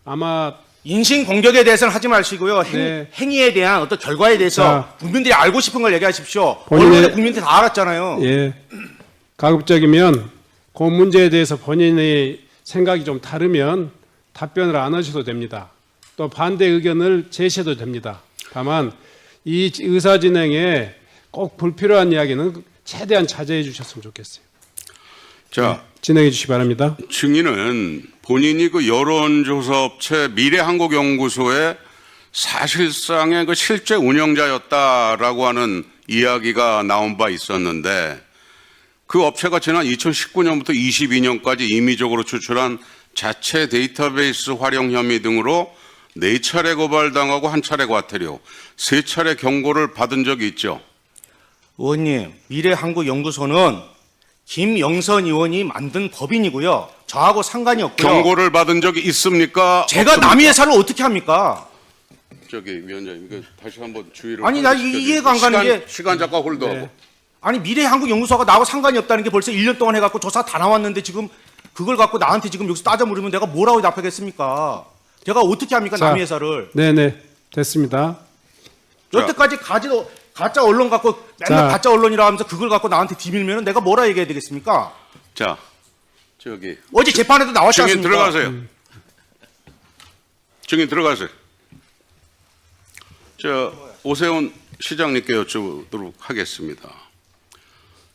아마 인신 공격에 대해서는 하지 마시고요. 네. 행위에 대한 어떤 결과에 대해서 자. 국민들이 알고 싶은 걸 얘기하십시오. 본인의- 언론에 국민들이 다 알았잖아요. 예, 가급적이면 그 문제에 대해서 본인의 생각이 좀 다르면 답변을 안 하셔도 됩니다. 또 반대 의견을 제시해도 됩니다. 다만 이 의사 진행에 꼭 불필요한 이야기는 최대한 자제해 주셨으면 좋겠어요. 자, 진행해 주시기 바랍니다. 증인은 본인이 그 여론조사업체 미래한국연구소의 사실상의 그 실제 운영자였다라고 하는 이야기가 나온 바 있었는데 그 업체가 지난 2019년부터 22년까지 임의적으로 추출한 자체 데이터베이스 활용 혐의 등으로 4차례 고발당하고 1차례 과태료, 3차례 경고를 받은 적이 있죠. 의원님, 미래한국연구소는 김영선 의원이 만든 법인이고요. 저하고 상관이 없고요. 경고를 받은 적이 있습니까? 제가 없습니까? 남의 회사를 어떻게 합니까? 저기 위원장님, 이거 다시 한번 주의를. 아니, 나 환기시켜주세요. 이해가 안 가는 게- 시간 잠깐 홀드하고. 네. 아니 미래한국연구소가 나하고 상관이 없다는 게 벌써 1년 동안 해갖고 조사 다 나왔는데 지금 그걸 갖고 나한테 지금 여기서 따져 물으면 내가 뭐라고 답하겠습니까? 제가 어떻게 합니까 자. 남의 회사를? 네네, 됐습니다. 자. 여태까지 가짜 언론 갖고 맨날 자. 가짜 언론이라 하면서 그걸 갖고 나한테 뒤밀면 내가 뭐라 얘기해야 되겠습니까? 자, 저기 어제 재판에도 나왔지 증인 않습니까? 들어가세요. 증인 들어가세요. 저 오세훈 시장님께 여쭤보도록 하겠습니다.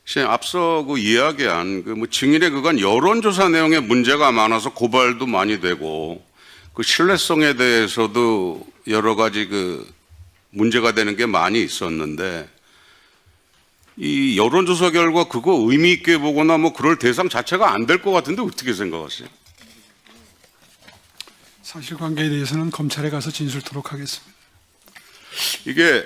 시장 앞서 그 이야기한 그 뭐 증인의 그간 여론조사 내용에 문제가 많아서 고발도 많이 되고 그 신뢰성에 대해서도 여러 가지 그 문제가 되는 게 많이 있었는데 이 여론조사 결과 그거 의미 있게 보거나 뭐 그럴 대상 자체가 안 될 것 같은데 어떻게 생각하세요? 사실관계에 대해서는 검찰에 가서 진술토록 하겠습니다. 이게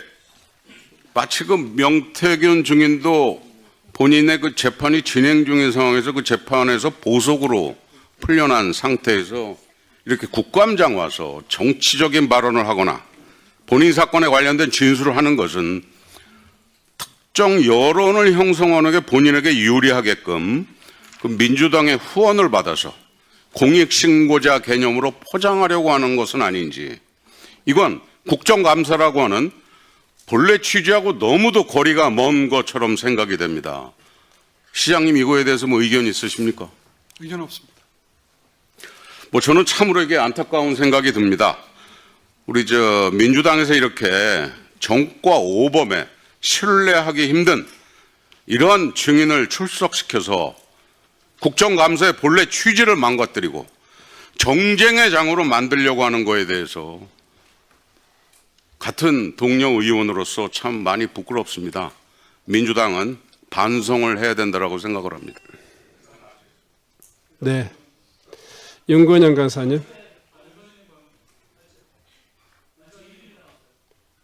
마치 그 명태균 증인도 본인의 그 재판이 진행 중인 상황에서 그 재판에서 보석으로 풀려난 상태에서 이렇게 국감장 와서 정치적인 발언을 하거나 본인 사건에 관련된 진술을 하는 것은 특정 여론을 형성하는 게 본인에게 유리하게끔 그 민주당의 후원을 받아서 공익신고자 개념으로 포장하려고 하는 것은 아닌지 이건 국정감사라고 하는 본래 취지하고 너무도 거리가 먼 것처럼 생각이 됩니다. 시장님 이거에 대해서 뭐 의견 있으십니까? 의견 없습니다. 뭐 저는 참으로 이게 안타까운 생각이 듭니다. 우리 민주당에서 이렇게 정과 오범에 신뢰하기 힘든 이러한 증인을 출석시켜서 국정감사의 본래 취지를 망가뜨리고 정쟁의 장으로 만들려고 하는 거에 대해서 같은 동료 의원으로서 참 많이 부끄럽습니다. 민주당은 반성을 해야 된다고 생각을 합니다. 네. 윤건영 간사님.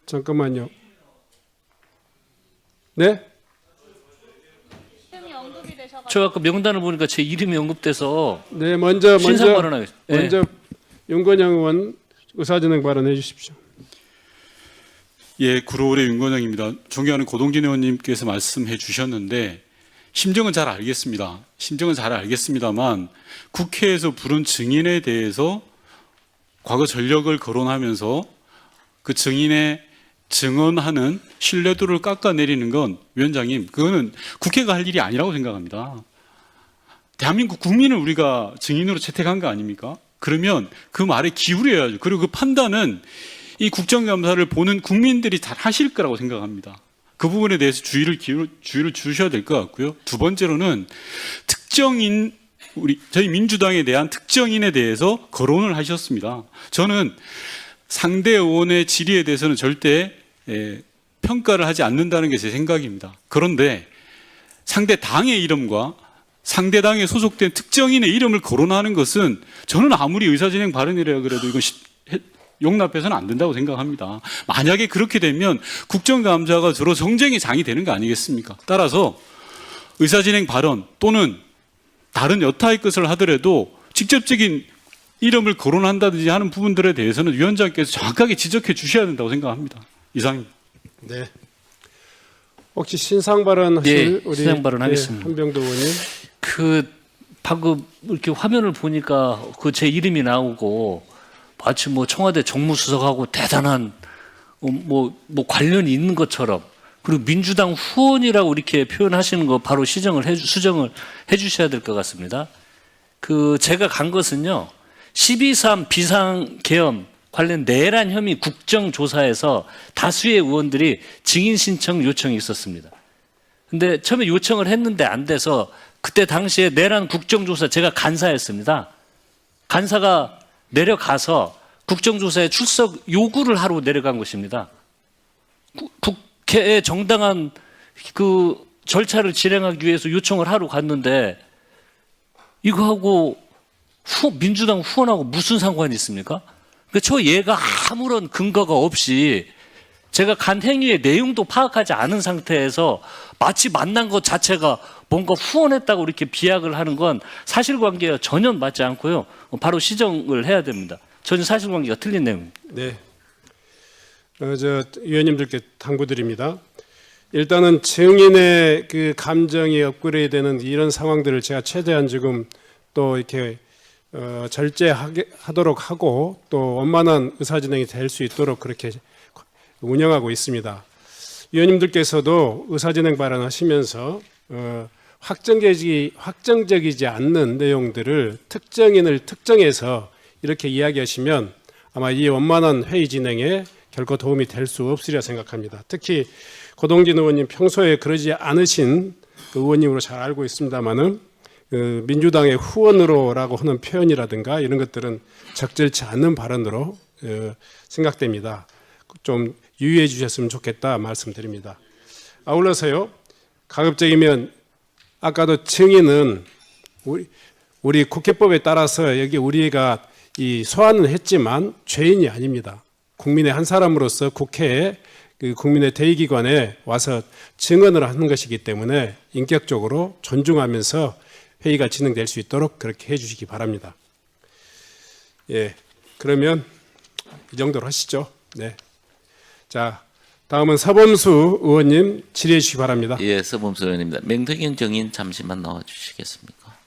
잠깐만요. 네? 저 아까 명단을 보니까 제 이름이 언급돼서 네, 먼저 신상 발언하겠습니다. 예. 먼저 윤건영 의원 의사진행 발언해 주십시오. 예, 구로울의 윤건영입니다. 존경하는 고동진 의원님께서 말씀해 주셨는데 심정은 잘 알겠습니다. 심정은 잘 알겠습니다만 국회에서 부른 증인에 대해서 과거 전력을 거론하면서 그 증인의 증언하는 신뢰도를 깎아내리는 건 위원장님, 그거는 국회가 할 일이 아니라고 생각합니다. 대한민국 국민을 우리가 증인으로 채택한 거 아닙니까? 그러면 그 말에 기울여야죠. 그리고 그 판단은 이 국정감사를 보는 국민들이 잘 하실 거라고 생각합니다. 그 부분에 대해서 주의를 주셔야 될 것 같고요. 두 번째로는 특정인, 저희 민주당에 대한 특정인에 대해서 거론을 하셨습니다. 저는 상대 의원의 질의에 대해서는 절대 평가를 하지 않는다는 게 제 생각입니다. 그런데 상대 당의 이름과 상대 당에 소속된 특정인의 이름을 거론하는 것은 저는 아무리 의사진행 발언이라 그래도 이건 용납해서는 안 된다고 생각합니다. 만약에 그렇게 되면 국정감사가 주로 정쟁의 장이 되는 거 아니겠습니까? 따라서 의사진행 발언 또는 다른 여타의 것을 하더라도 직접적인 이름을 거론한다든지 하는 부분들에 대해서는 위원장께서 정확하게 지적해 주셔야 된다고 생각합니다. 이상입니다. 네. 혹시 신상 발언하실 네, 우리 신상 발언하겠습니다. 한병도 의원님. 그 방금 이렇게 화면을 보니까 그 제 이름이 나오고 마치 뭐 청와대 정무수석하고 대단한 뭐 관련이 있는 것처럼, 그리고 민주당 후원이라고 이렇게 표현하시는 거 바로 수정을 해주셔야 될 것 같습니다. 그 제가 간 것은요, 12.3 비상계엄 관련 내란 혐의 국정조사에서 다수의 의원들이 증인 신청 요청이 있었습니다. 근데 처음에 요청을 했는데 안 돼서 그때 당시에 내란 국정조사 제가 간사였습니다. 간사가 내려가서 국정조사에 출석 요구를 하러 내려간 것입니다. 국회의 정당한 그 절차를 진행하기 위해서 요청을 하러 갔는데 이거하고 민주당 후원하고 무슨 상관이 있습니까? 그러니까 저 얘가 아무런 근거가 없이 제가 간 행위의 내용도 파악하지 않은 상태에서 마치 만난 것 자체가 뭔가 후원했다고 이렇게 비약을 하는 건 사실관계와 전혀 맞지 않고요. 바로 시정을 해야 됩니다. 전혀 사실관계가 틀린 내용입니다. 네. 저 위원님들께 당부드립니다. 일단은 증인의 그 감정이 업그레이드되는 이런 상황들을 제가 최대한 지금 또 이렇게 절제하도록 하고 또 원만한 의사진행이 될 수 있도록 그렇게 운영하고 있습니다. 위원님들께서도 의사진행 발언하시면서 확정적이지 않는 내용들을 특정인을 특정해서 이렇게 이야기하시면 아마 이 원만한 회의 진행에 결코 도움이 될 수 없으리라 생각합니다. 특히 고동진 의원님 평소에 그러지 않으신 그 의원님으로 잘 알고 있습니다마는 그 민주당의 후원으로라고 하는 표현이라든가 이런 것들은 적절치 않는 발언으로 생각됩니다. 좀 유의해 주셨으면 좋겠다 말씀드립니다. 아울러서요, 가급적이면 아까도 증인은 우리 국회법에 따라서 여기 우리가 이 소환은 했지만 죄인이 아닙니다. 국민의 한 사람으로서 국회에 그 국민의 대의기관에 와서 증언을 하는 것이기 때문에 인격적으로 존중하면서 회의가 진행될 수 있도록 그렇게 해주시기 바랍니다. 예, 그러면 이 정도로 하시죠. 네. 자, 다음은 서범수 의원님 질의해 주시기 바랍니다. 예, 서범수 의원입니다. 명태균 정인 잠시만 나와 주시겠습니까?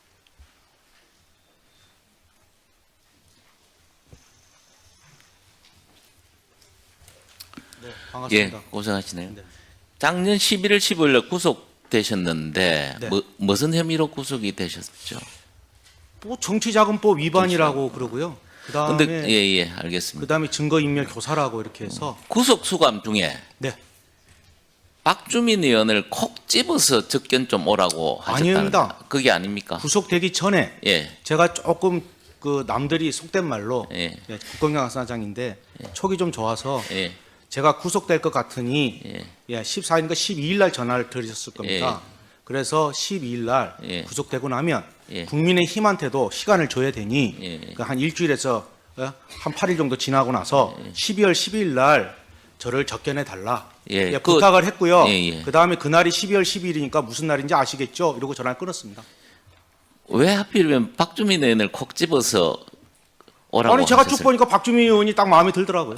네, 반갑습니다. 예, 고생하시네요. 작년 11월 15일에 구속되셨는데 네. 무슨 혐의로 구속이 되셨죠? 뭐 정치자금법 위반이라고 그러고요. 근데 그다음에 예, 알겠습니다. 그다음에 증거인멸 교사라고 이렇게 해서 구속 수감 중에 네. 박주민 의원을 콕 집어서 접견 좀 오라고 하셨다는 아닙니다. 그게 아닙니까? 구속되기 전에 예. 제가 조금 그 남들이 속된 말로 예. 국정감사장인데 촉이 좀 좋아서 예. 제가 구속될 것 같으니 예. 14일인가 12일 날 전화를 드렸을 겁니다. 그래서 12일 날 예. 구속되고 나면 예. 국민의힘한테도 시간을 줘야 되니 예. 그한 일주일에서 한 8일 정도 지나고 나서 12월 12일 날 저를 접견해 달라. 예. 예, 부탁을 했고요. 예. 그다음에 그날이 12월 12일이니까 무슨 날인지 아시겠죠? 이러고 전화를 끊었습니다. 왜 하필이면 박주민 의원을 콕 집어서 오라고 아니 제가 쭉 하셨어요? 보니까 박주민 의원이 딱 마음에 들더라고요.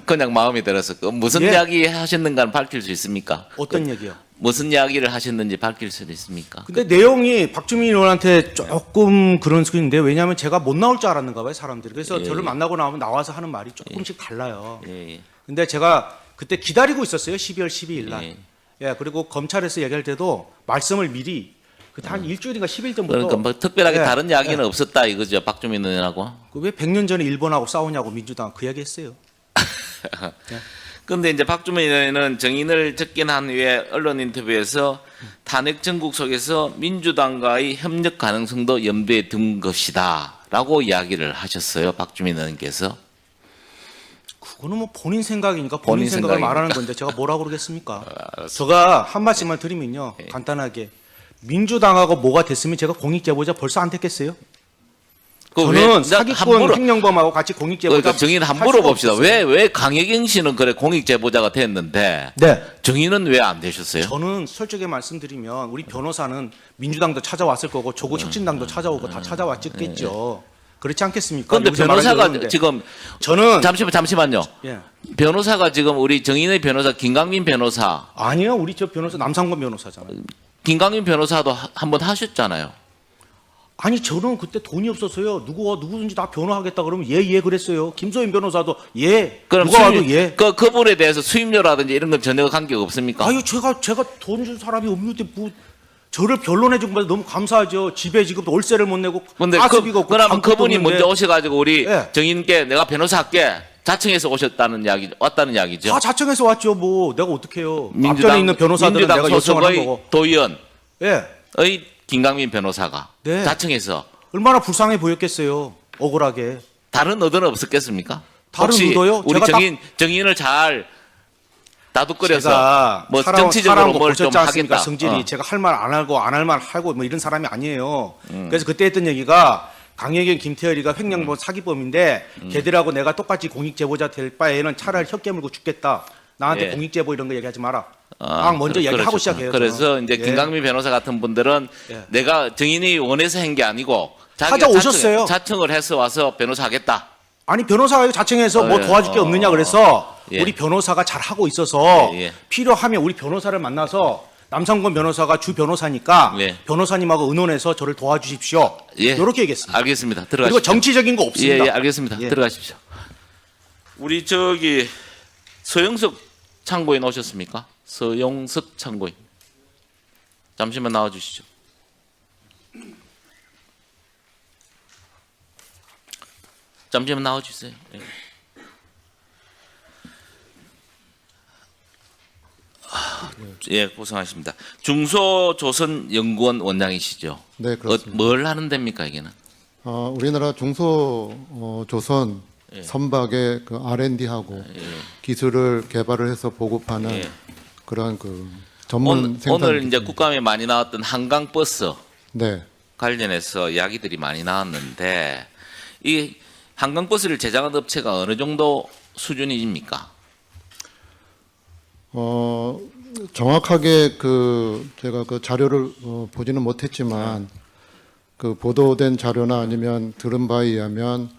그냥 마음에 들어서 그 무슨 예. 이야기 하셨는가는 밝힐 수 있습니까? 어떤 얘기요? 무슨 이야기를 하셨는지 밝힐 수 있습니까? 근데 내용이 박주민 의원한테 조금 그런 소리인데 왜냐하면 제가 못 나올 줄 알았는가 봐요 사람들이. 그래서 예. 저를 만나고 나오면 나와서 하는 말이 조금씩 달라요. 예. 근데 제가 그때 기다리고 있었어요. 12월 12일 날. 예. 예, 그리고 검찰에서 얘기할 때도 말씀을 미리 그때 한 일주일인가 10일 전부터 그러니까 뭐 특별하게 예, 다른 이야기는 없었다 이거죠, 박주민 의원하고. 왜 100년 전에 일본하고 싸우냐고 민주당 그 이야기 했어요. 근데 이제 박주민 의원은 정인을 접견한 후에 언론 인터뷰에서 탄핵 전국 속에서 민주당과의 협력 가능성도 염두에 둔 것이다라고 이야기를 하셨어요, 박주민 의원께서. 그거는 뭐 본인 생각이니까 본인 본인 생각을 생각이니까. 말하는 건데 제가 뭐라고 그러겠습니까? 제가 한 말씀만 드리면요. 간단하게 민주당하고 뭐가 됐으면 제가 공익제보자 벌써 안 됐겠어요? 저는 사기꾼 횡령범하고 같이 공익제보자 그러니까 정인 할 함부로 수가 봅시다. 없었어요. 왜 강혜경 씨는 그래 공익 제보자가 됐는데 네. 정인은 왜 안 되셨어요? 저는 솔직히 말씀드리면 우리 변호사는 민주당도 찾아왔을 거고 조국 혁신당도 찾아오고 다 찾아왔겠죠. 그렇지 않겠습니까? 그런데 여기서 말하는 변호사가 건데. 지금 저는 잠시만요. 예. 변호사가 지금 우리 정인의 변호사 김강민 변호사, 아니요. 우리 저 변호사 남상권 변호사잖아요. 김강민 변호사도 한번 하셨잖아요. 아니 저는 그때 돈이 없어서요. 누구든지 다 변호하겠다 그러면 예 그랬어요. 김소연 변호사도 예. 그럼 누가 와도 예. 그분에 대해서 수임료라든지 이런 건 전혀 관계가 없습니까? 아유 제가 돈 준 사람이 없는데 뭐 저를 변론해 준 것에 너무 감사하죠. 집에 지금 월세를 못 내고 근데 가스비가 없고 그러면 아무것도 그분이 없는데 먼저 오셔가지고 우리 예. 정인께 내가 변호사 할게 자청해서 왔다는 이야기죠. 다 자청해서 왔죠. 뭐 내가 어떡해요. 민주당- 앞전에 있는 변호사들은 민주당 내가 요청을 한 소속의 거고. 도의원의 예. 김강민 변호사가 네. 자청해서 얼마나 불쌍해 보였겠어요. 억울하게. 다른 의도는 없었겠습니까? 다른 혹시 의도요? 우리 제가 정인을 잘 다독거려서 제가 뭐 사람 정치적으로 거 뭘 좀 보셨지 않습니까? 하겠다. 성질이 제가 할 말 안 하고 안 할 말 하고 뭐 이런 사람이 아니에요. 그래서 그때 했던 얘기가 강혜경 김태열이가 횡령범 사기범인데 걔들하고 내가 똑같이 공익제보자 될 바에는 차라리 혀 깨물고 죽겠다. 나한테 예. 공익제보 이런 거 얘기하지 마라. 딱 먼저 얘기하고 그렇죠. 시작해요. 그래서 저는. 이제 예. 김강민 변호사 같은 분들은 예. 내가 정인이 원해서 한 게 아니고 자기가 찾아오셨어요. 자청을 해서 와서 변호사 하겠다. 아니 변호사가 자청해서 뭐 예. 도와줄 게 없느냐 그래서 예. 우리 변호사가 잘 하고 있어서 예, 예. 필요하면 우리 변호사를 만나서 남상권 변호사가 주 변호사니까 예. 변호사님하고 의논해서 저를 도와주십시오. 예. 이렇게 얘기했습니다. 알겠습니다. 그리고 들어가십시오. 정치적인 거 없습니다. 예, 알겠습니다. 예. 들어가십시오. 우리 저기 서영석 참고인 오셨습니까? 서영석 참고인. 잠시만 나와 주시죠. 잠시만 나와 주세요. 예. 예, 고생하십니다. 중소조선연구원 원장이시죠? 네, 그렇습니다. 뭘 하는 데입니까, 이게는? 우리나라 중소조선 예. 선박의 그 R&D하고 기술을 개발을 해서 보급하는 예. 그런 그 전문 생산. 오늘 이제 국감에 많이 나왔던 한강버스 네, 관련해서 이야기들이 많이 나왔는데 이 한강버스를 제작한 업체가 어느 정도 수준입니까? 정확하게 제가 그 자료를 보지는 못했지만 그 보도된 자료나 아니면 들은 바에 의하면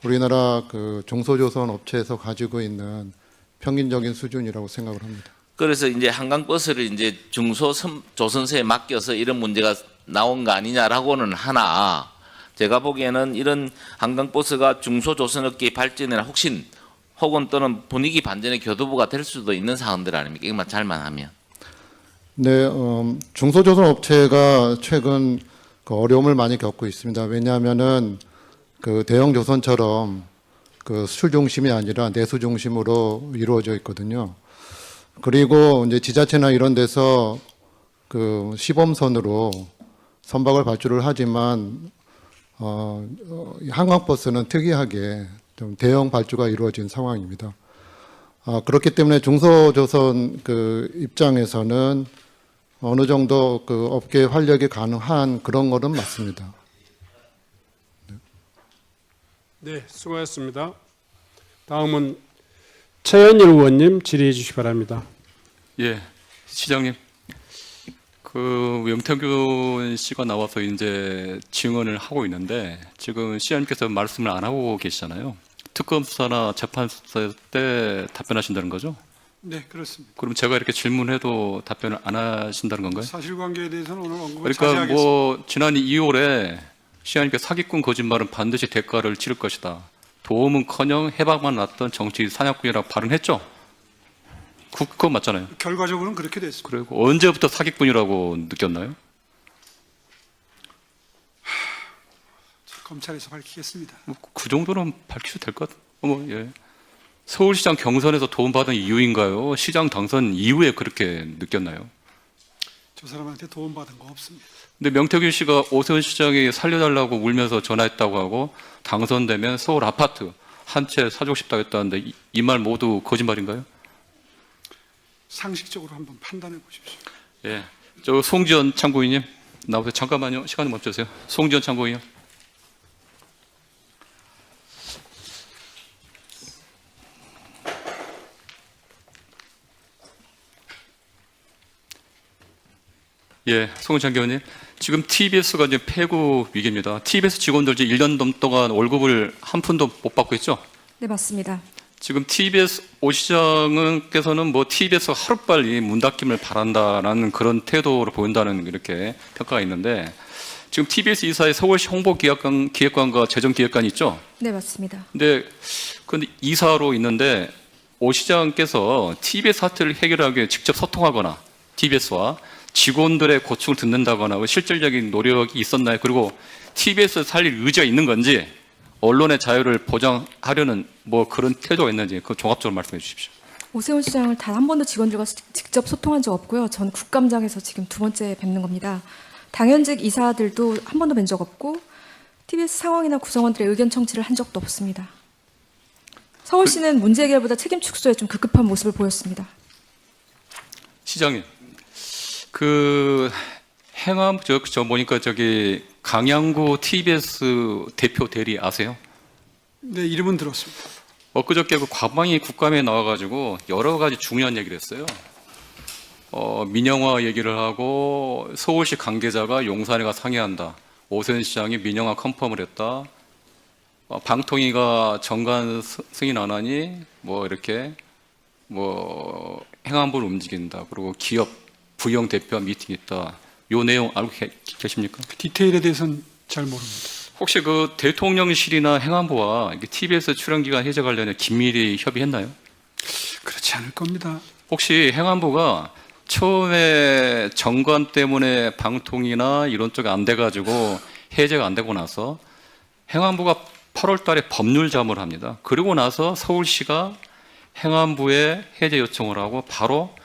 우리나라 그 중소조선 업체에서 가지고 있는 평균적인 수준이라고 생각을 합니다. 그래서 이제 한강버스를 이제 중소조선사에 맡겨서 이런 문제가 나온 거 아니냐라고는 하나 제가 보기에는 이런 한강버스가 중소조선업계의 발전이나 혁신 혹은 또는 분위기 반전의 교두보가 될 수도 있는 사항들 아닙니까? 이것만 잘만 하면. 네, 중소조선 업체가 최근 그 어려움을 많이 겪고 있습니다. 왜냐하면은 그 대형 조선처럼 그 수출 중심이 아니라 내수 중심으로 이루어져 있거든요. 그리고 이제 지자체나 이런 데서 그 시범선으로 선박을 발주를 하지만 한강버스는 특이하게 좀 대형 발주가 이루어진 상황입니다. 그렇기 때문에 중소조선 그 입장에서는 어느 정도 그 업계 활력이 가능한 그런 거는 맞습니다. 네, 수고하셨습니다. 다음은 최현일 의원님 질의해 주시기 바랍니다. 예, 시장님. 그 명태균 씨가 나와서 이제 증언을 하고 있는데 지금 시장님께서 말씀을 안 하고 계시잖아요. 특검 수사나 재판 수사 때 답변하신다는 거죠? 네, 그렇습니다. 그럼 제가 이렇게 질문해도 답변을 안 하신다는 건가요? 사실관계에 대해서는 오늘 언급을 그러니까 자제하겠습니다. 뭐 지난 2월에 시장님께서 사기꾼 거짓말은 반드시 대가를 치를 것이다. 도움은커녕 해방만 났던 정치 사냥꾼이라고 발언했죠. 그거 맞잖아요. 결과적으로는 그렇게 됐습니다. 그리고 언제부터 사기꾼이라고 느꼈나요? 검찰에서 밝히겠습니다. 그 정도는 밝히셔도 될 것 같아요. 예. 서울시장 경선에서 도움받은 이유인가요? 시장 당선 이후에 그렇게 느꼈나요? 저 사람한테 도움받은 거 없습니다. 근데 명태균 씨가 오세훈 시장이 살려달라고 울면서 전화했다고 하고 당선되면 서울 아파트 한 채 사주고 싶다고 했다는데 이 말 모두 거짓말인가요? 상식적으로 한번 판단해 보십시오. 예. 저 송지연 참고인님 나오세요. 잠깐만요. 시간 멈춰주세요. 송지연 참고인요. 예, 송은찬 의원님. 지금 TBS가 이제 폐구 위기입니다. TBS 직원들 이제 1년 넘동안 월급을 한 푼도 못 받고 있죠? 네, 맞습니다. 지금 TBS 오 시장께서는 뭐 TBS가 하루빨리 문 닫김을 바란다라는 그런 태도를 보인다는 이렇게 평가가 있는데 지금 TBS 이사의 서울시 홍보기획관과 재정기획관이 있죠? 네, 맞습니다. 근데 이사로 있는데 오 시장께서 TBS 사태를 해결하기 위해 직접 소통하거나 TBS와 직원들의 고충을 듣는다거나 실질적인 노력이 있었나요? 그리고 TBS를 살릴 의지가 있는 건지 언론의 자유를 보장하려는 뭐 그런 태도가 있는지 그 종합적으로 말씀해 주십시오. 오세훈 시장을 단 한 번도 직원들과 직접 소통한 적 없고요. 전 국감장에서 지금 두 번째 뵙는 겁니다. 당연직 이사들도 한 번도 뵌 적 없고 TBS 상황이나 구성원들의 의견 청취를 한 적도 없습니다. 서울시는 문제 해결보다 책임 축소에 좀 급급한 모습을 보였습니다. 시장님, 그 행암 저 보니까 저기 강양구 TBS 대표 대리 아세요? 네, 이름은 들었습니다. 엊그저께 그 과방위 국감에 나와가지고 여러 가지 중요한 얘기를 했어요. 민영화 얘기를 하고 서울시 관계자가 용산에가 상의한다. 오세훈 시장이 민영화 컨펌을 했다. 방통위가 정관 승인 안 하니 뭐 이렇게 뭐 행안부를 움직인다. 그리고 기업 부영 대표와 미팅이 있다. 요 내용 알고 계십니까? 디테일에 대해서는 잘 모릅니다. 혹시 그 대통령실이나 행안부와 TBS 출연기간 해제 관련해 긴밀히 협의했나요? 그렇지 않을 겁니다. 혹시 행안부가 처음에 정관 때문에 방통이나 이런 쪽이 안 돼가지고 해제가 안 되고 나서 행안부가 8월 달에 법률 자문을 합니다. 그리고 나서 서울시가 행안부에 해제 요청을 하고 바로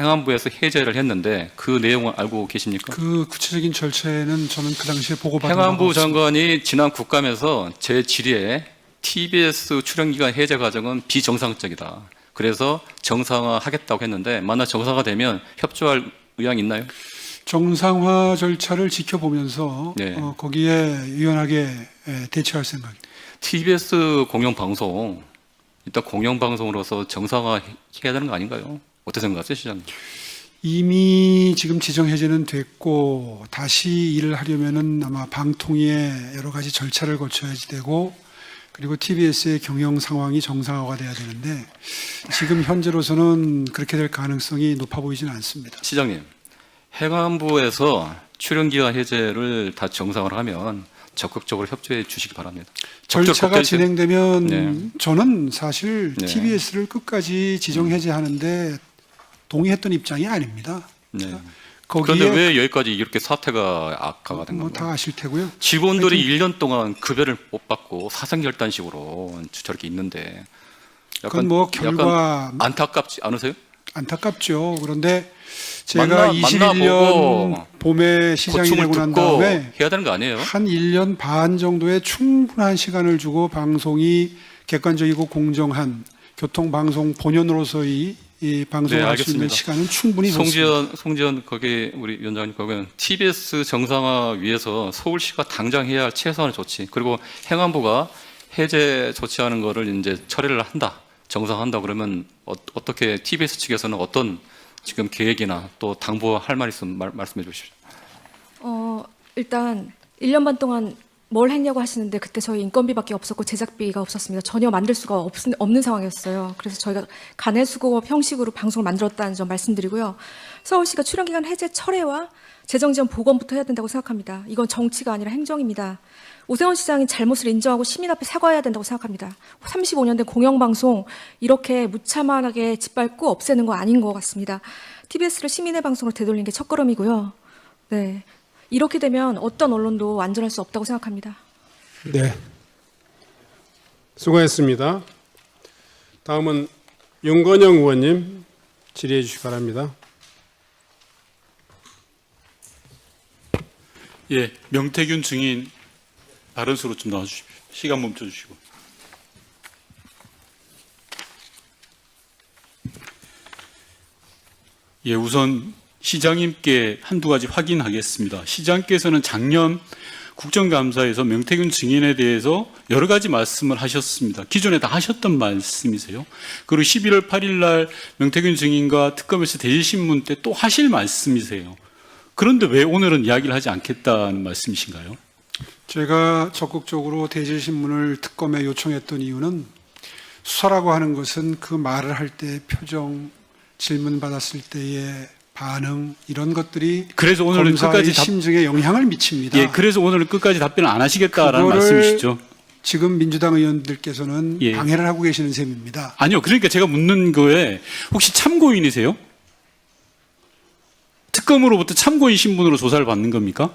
행안부에서 해제를 했는데 그 내용을 알고 계십니까? 그 구체적인 절차에는 저는 그 당시에 보고받은 바가 행안부 없습니다. 장관이 지난 국감에서 제 질의에 TBS 출연기간 해제 과정은 비정상적이다. 그래서 정상화하겠다고 했는데 만약 정상화되면 협조할 의향이 있나요? 정상화 절차를 지켜보면서 네. 거기에 유연하게 대처할 생각입니다. TBS 공영방송 일단 공영방송으로서 정상화해야 되는 거 아닌가요? 어떻게 생각하세요, 시장님? 이미 지금 지정 해제는 됐고 다시 일을 하려면은 아마 방통위의 여러 가지 절차를 거쳐야지 되고 그리고 TBS의 경영 상황이 정상화가 돼야 되는데 지금 현재로서는 그렇게 될 가능성이 높아 보이지는 않습니다. 시장님, 행안부에서 출연기간 해제를 다 정상화를 하면 적극적으로 협조해 주시기 바랍니다. 절차가 진행되면 네. 저는 사실 네. TBS를 끝까지 지정 해제하는데 동의했던 입장이 아닙니다. 네. 그런데 거기에 왜 여기까지 이렇게 사태가 악화가 된 뭐 건가요? 다 아실 테고요. 직원들이 1년 동안 급여를 못 받고 사생결단식으로 저렇게 있는데 그건 뭐 결과 안타깝지 않으세요? 안타깝죠. 그런데 제가 만나보고 21년 봄에 시장이 고충을 되고 난 듣고 다음에 해야 되는 거 아니에요? 한 1년 반 정도의 충분한 시간을 주고 방송이 객관적이고 공정한 교통방송 본연으로서의 이 방송을 네, 할 수 있는 알겠습니다. 시간은 충분히 줬습니다. 송지연 거기 우리 위원장님 거기는 TBS 정상화 위해서 서울시가 당장 해야 할 최소한의 조치 그리고 행안부가 해제 조치하는 거를 이제 처리를 한다 정상한다 그러면 어떻게 TBS 측에서는 어떤 지금 계획이나 또 당부할 말 있으면 말씀해 주십시오. 일단 1년 반 동안 뭘 했냐고 하시는데 그때 저희 인건비밖에 없었고 제작비가 없었습니다. 전혀 만들 수가 없는 상황이었어요. 그래서 저희가 간해수공업 형식으로 방송을 만들었다는 점 말씀드리고요. 서울시가 출연기간 해제 철회와 재정지원 복원부터 해야 된다고 생각합니다. 이건 정치가 아니라 행정입니다. 오세훈 시장이 잘못을 인정하고 시민 앞에 사과해야 된다고 생각합니다. 35년 된 공영방송 이렇게 무참하게 짓밟고 없애는 거 아닌 것 같습니다. TBS를 시민의 방송으로 되돌린 게 첫걸음이고요. 네, 이렇게 되면 어떤 언론도 안전할 수 없다고 생각합니다. 네. 수고했습니다. 다음은 윤건영 의원님 질의해 주시기 바랍니다. 예, 명태균 증인 다른 수로 좀 나와주십시오. 시간 멈춰주시고. 예, 우선 시장님께 한두 가지 확인하겠습니다. 시장께서는 작년 국정감사에서 명태균 증인에 대해서 여러 가지 말씀을 하셨습니다. 기존에 다 하셨던 말씀이세요. 그리고 11월 8일 날 명태균 증인과 특검에서 대질신문 때 또 하실 말씀이세요. 그런데 왜 오늘은 이야기를 하지 않겠다는 말씀이신가요? 제가 적극적으로 대질신문을 특검에 요청했던 이유는 수사라고 하는 것은 그 말을 할 때 표정, 질문 받았을 때의 반응 이런 것들이 그래서 오늘은 검사의 끝까지 심증에 영향을 미칩니다. 예, 그래서 오늘은 끝까지 답변을 안 하시겠다라는 그거를 말씀이시죠? 지금 민주당 의원들께서는 예. 방해를 하고 계시는 셈입니다. 아니요. 그러니까 제가 묻는 거에 혹시 참고인이세요? 특검으로부터 참고인 신분으로 조사를 받는 겁니까?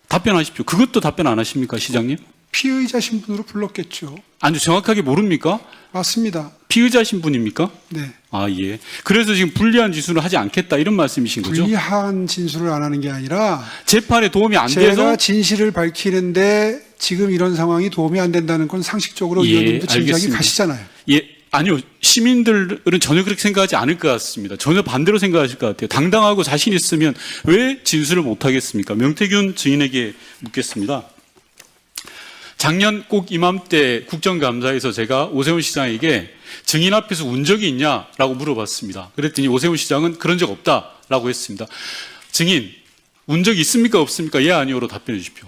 답변하십시오. 그것도 답변 안 하십니까, 시장님? 피의자 신분으로 불렀겠죠. 아니요. 정확하게 모릅니까? 맞습니다. 피의자 신분입니까? 네. 아, 예. 그래서 지금 불리한 진술을 하지 않겠다 이런 말씀이신 거죠? 불리한 진술을 안 하는 게 아니라 재판에 도움이 안 제가 돼서 진실을 밝히는데 지금 이런 상황이 도움이 안 된다는 건 상식적으로 예, 의원님도 짐작이 알겠습니다. 가시잖아요. 예, 아니요. 시민들은 전혀 그렇게 생각하지 않을 것 같습니다. 전혀 반대로 생각하실 것 같아요. 당당하고 자신 있으면 왜 진술을 못 하겠습니까? 명태균 증인에게 묻겠습니다. 작년 꼭 이맘때 국정감사에서 제가 오세훈 시장에게 증인 앞에서 운 적이 있냐라고 물어봤습니다. 그랬더니 오세훈 시장은 그런 적 없다라고 했습니다. 증인, 운 적 있습니까? 없습니까? 예, 아니오로 답변해 주십시오.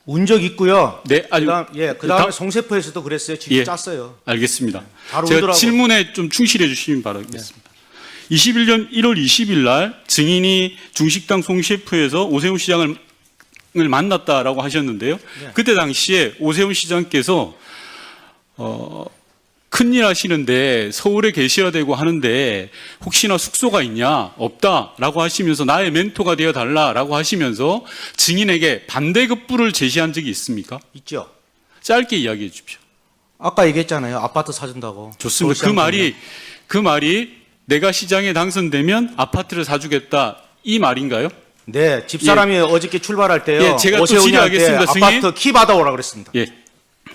운 적 있고요. 네, 아니, 그다음에 송세포에서도 그랬어요. 직접 예. 짰어요. 알겠습니다. 바로 제가 울더라고요. 질문에 좀 충실해 주시면 바라겠습니다. 21년 1월 20일 날 증인이 중식당 송 셰프에서 오세훈 시장을 만났다라고 하셨는데요. 네. 그때 당시에 오세훈 시장께서 큰일 하시는데 서울에 계셔야 되고 하는데 혹시나 숙소가 있냐? 없다라고 하시면서 나의 멘토가 되어 달라라고 하시면서 증인에게 반대급부를 제시한 적이 있습니까? 있죠. 짧게 이야기해 주십시오. 아까 얘기했잖아요. 아파트 사준다고. 좋습니다. 서울시장 그 말이 내가 시장에 당선되면 아파트를 사주겠다 이 말인가요? 네, 집사람이 어저께 출발할 때요. 예, 제가 또 오세훈이한테 질의하겠습니다, 승인. 아파트 키 받아오라 그랬습니다. 예,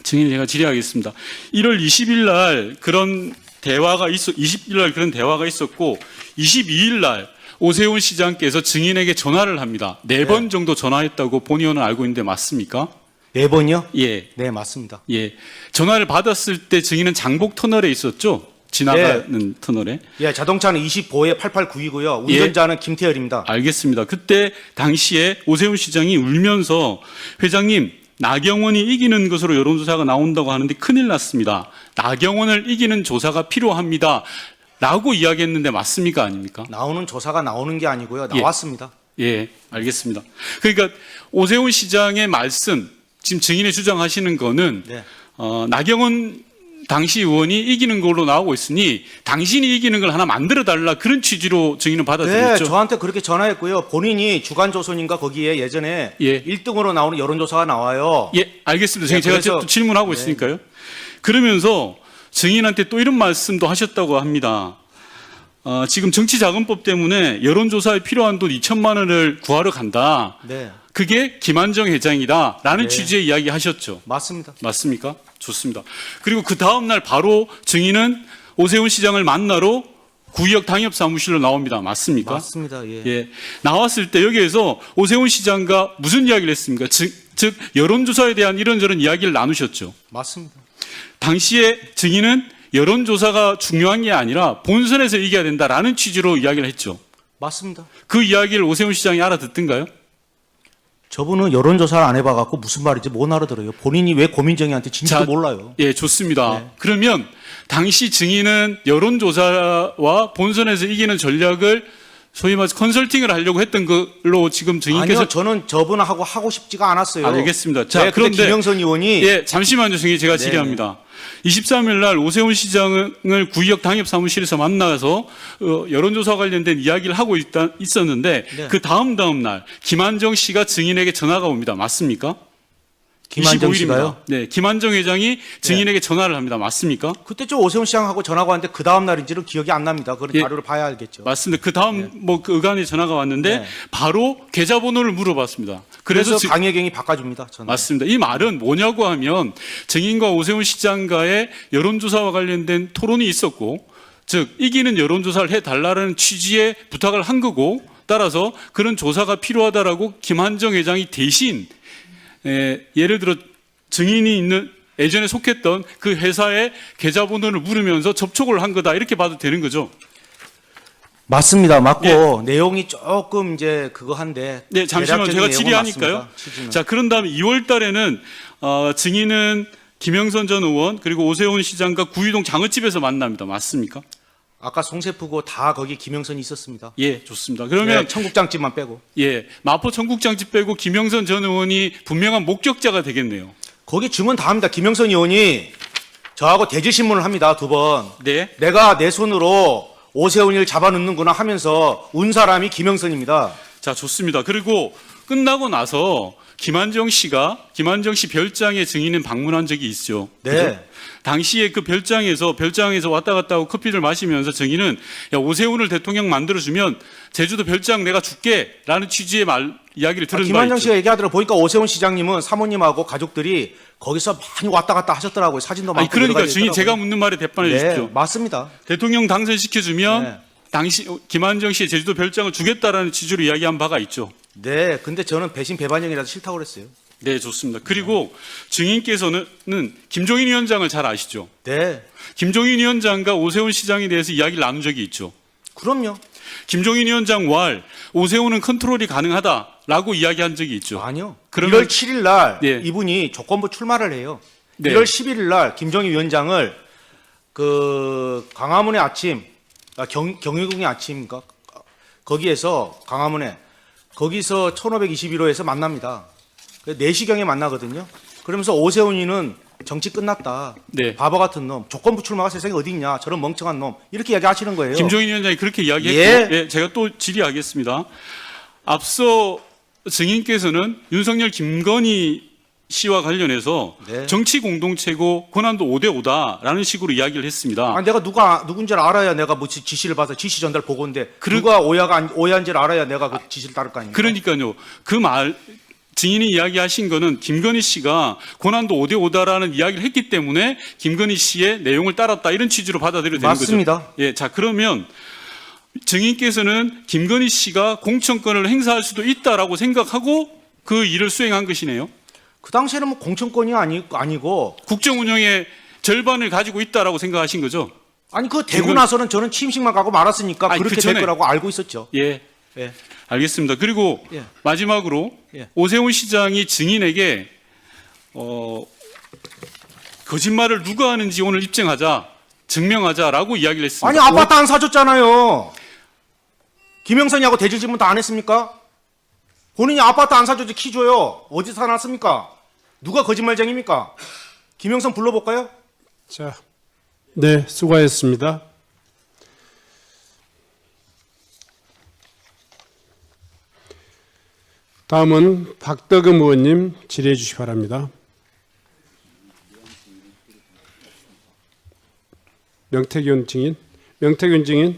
증인 제가 질의하겠습니다. 1월 20일 날 그런 대화가 20일 날 그런 대화가 있었고 22일 날 오세훈 시장께서 증인에게 전화를 합니다. 4번 정도 전화했다고 본 의원은 알고 있는데 맞습니까? 4번이요? 예, 네, 맞습니다. 예. 전화를 받았을 때 증인은 장복 터널에 있었죠? 지나가는 터널에. 예, 자동차는 25에 889이고요. 운전자는 김태열입니다. 알겠습니다. 그때 당시에 오세훈 시장이 울면서 회장님 나경원이 이기는 것으로 여론조사가 나온다고 하는데 큰일 났습니다. 나경원을 이기는 조사가 필요합니다. 라고 이야기했는데 맞습니까? 아닙니까? 나오는 조사가 나오는 게 아니고요. 예. 나왔습니다. 예, 알겠습니다. 그러니까 오세훈 시장의 말씀, 지금 증인이 주장하시는 거는 네. 나경원 당시 의원이 이기는 걸로 나오고 있으니 당신이 이기는 걸 하나 만들어 달라 그런 취지로 증인은 네, 받아들였죠. 저한테 그렇게 전화했고요. 본인이 주간조선인가 거기에 예전에 예. 1등으로 나오는 여론조사가 나와요. 예, 알겠습니다. 예, 제가 그래서- 또 질문하고 네. 있으니까요. 그러면서 증인한테 또 이런 말씀도 하셨다고 합니다. 지금 정치자금법 때문에 여론조사에 필요한 돈 2천만 원을 구하러 간다. 네, 그게 김한정 회장이다라는 네. 취지의 이야기 하셨죠. 맞습니다. 맞습니까? 좋습니다. 그리고 그 다음날 바로 증인은 오세훈 시장을 만나러 구의역 당협사무실로 나옵니다. 맞습니까? 맞습니다. 예. 예. 나왔을 때 여기에서 오세훈 시장과 무슨 이야기를 했습니까? 즉 여론조사에 대한 이런저런 이야기를 나누셨죠. 맞습니다. 당시에 증인은 여론조사가 중요한 게 아니라 본선에서 이겨야 된다라는 취지로 이야기를 했죠. 맞습니다. 그 이야기를 오세훈 시장이 알아듣던가요? 저분은 여론조사를 안 해봐갖고 무슨 말인지 못 알아들어요. 본인이 왜 고민정이한테 진지도 자, 몰라요. 예, 좋습니다. 네. 그러면 당시 증인은 여론조사와 본선에서 이기는 전략을 소위 말해서 컨설팅을 하려고 했던 걸로 지금 증인께서 아니요, 저는 저분하고 하고 싶지가 않았어요. 알겠습니다. 자, 네, 근데 그런데 김영선 의원이 예, 잠시만요, 증인 제가 네, 질의합니다. 23일 날 오세훈 시장을 구의역 당협사무실에서 만나서 여론조사 관련된 이야기를 하고 있었는데 네. 그 다음 날 김한정 씨가 증인에게 전화가 옵니다. 맞습니까? 김한정 25일입니다. 씨가요? 네, 김한정 회장이 증인에게 전화를 합니다. 맞습니까? 그때 저 오세훈 시장하고 전화가 왔는데 그 다음 날인지는 기억이 안 납니다. 그런 예. 자료를 봐야 알겠죠. 맞습니다. 그 다음 그 의관에 전화가 왔는데 네. 바로 계좌번호를 물어봤습니다. 그래서 지- 강혜경이 바꿔줍니다. 전화. 맞습니다. 이 말은 뭐냐고 하면 증인과 오세훈 시장과의 여론조사와 관련된 토론이 있었고, 즉 이기는 여론조사를 해달라는 취지의 부탁을 한 거고, 따라서 그런 조사가 필요하다라고 김한정 회장이 대신 예를 들어 증인이 있는 예전에 속했던 그 회사의 계좌번호를 물으면서 접촉을 한 거다 이렇게 봐도 되는 거죠. 맞습니다. 맞고 내용이 조금 이제 그거 한데. 네, 잠시만 대략적인 제가 내용은 질의하니까요. 맞습니다. 취지는. 자, 그런 다음에 2월 달에는 증인은 김영선 전 의원 그리고 오세훈 시장과 구의동 장어집에서 만납니다. 맞습니까? 아까 송세프고 다 거기 김영선이 있었습니다. 예, 좋습니다. 그러면 네, 청국장집만 빼고. 예, 마포 청국장집 빼고 김영선 전 의원이 분명한 목격자가 되겠네요. 거기 증언 다 합니다. 김영선 의원이 저하고 대질신문을 합니다. 2번. 네. 내가 내 손으로 오세훈이를 잡아넣는구나 하면서 운 사람이 김영선입니다. 자, 좋습니다. 그리고 끝나고 나서 김한정 씨 별장에 증인은 방문한 적이 있죠. 네. 그죠? 당시에 그 별장에서 왔다 갔다 하고 커피를 마시면서 증인은 야, 오세훈을 대통령 만들어주면 제주도 별장 내가 줄게라는 취지의 이야기를 들은 바 김한정 있죠. 씨가 얘기하더라고 보니까 오세훈 시장님은 사모님하고 가족들이 거기서 많이 왔다 갔다 하셨더라고요. 사진도 많고. 아니, 그러니까 들어가 증인 제가 있더라고요. 묻는 말에 대답해 네, 주십시오. 맞습니다. 대통령 당선시켜주면 네. 당시 김한정 씨의 제주도 별장을 주겠다라는 취지로 이야기한 바가 있죠. 네, 근데 저는 배신 배반형이라서 싫다고 그랬어요. 네, 좋습니다. 그리고 증인께서는 김종인 위원장을 잘 아시죠? 네, 김종인 위원장과 오세훈 시장에 대해서 이야기를 나눈 적이 있죠. 그럼요. 김종인 위원장 오세훈은 컨트롤이 가능하다라고 이야기한 적이 있죠. 아니요. 그러면- 1월 7일 날 예. 이분이 조건부 출마를 해요. 네. 1월 11일 날 김종인 위원장을 그 광화문의 아침, 경희궁의 아침인가 거기에서 광화문에 거기서 1521호에서 만납니다. 4시경에 만나거든요. 그러면서 오세훈이는 정치 끝났다. 네. 바보 같은 놈. 조건부 출마가 세상에 어디 있냐. 저런 멍청한 놈. 이렇게 이야기하시는 거예요. 김종인 위원장이 그렇게 이야기했고, 예. 예, 제가 또 질의하겠습니다. 앞서 증인께서는 윤석열 김건희 씨와 관련해서 네. 정치 공동체고 권한도 5대5다라는 식으로 이야기를 했습니다. 아, 내가 누군지를 알아야 내가 뭐 지시를 받아 지시 전달 보고인데 그러- 누가 오해한지를 알아야 내가 그 지시를 따를 거 아닙니까? 그러니까요. 증인이 이야기하신 거는 김건희 씨가 권한도 5대5다라는 이야기를 했기 때문에 김건희 씨의 내용을 따랐다 이런 취지로 받아들여도 되는 맞습니다. 거죠. 예, 자 그러면 증인께서는 김건희 씨가 공천권을 행사할 수도 있다라고 생각하고 그 일을 수행한 것이네요. 그 당시에는 뭐 공천권이 아니고 국정 운영의 절반을 가지고 있다라고 생각하신 거죠. 아니 그 되고 김건- 나서는 저는 취임식만 가고 말았으니까 아니, 그렇게 그 전에- 될 거라고 알고 있었죠. 예, 예. 알겠습니다. 그리고 예. 마지막으로 예. 오세훈 시장이 증인에게 거짓말을 누가 하는지 오늘 입증하자, 증명하자라고 이야기를 했습니다. 아니 아파트 안 사줬잖아요. 김영선이하고 대질 질문 다 안 했습니까? 본인이 아파트 안 사줬지 키 줘요. 어디서 사놨습니까? 누가 거짓말쟁입니까? 김영선 불러볼까요? 자, 네, 수고하셨습니다. 다음은 박덕흠 의원님 질의해 주시기 바랍니다. 명태균 증인.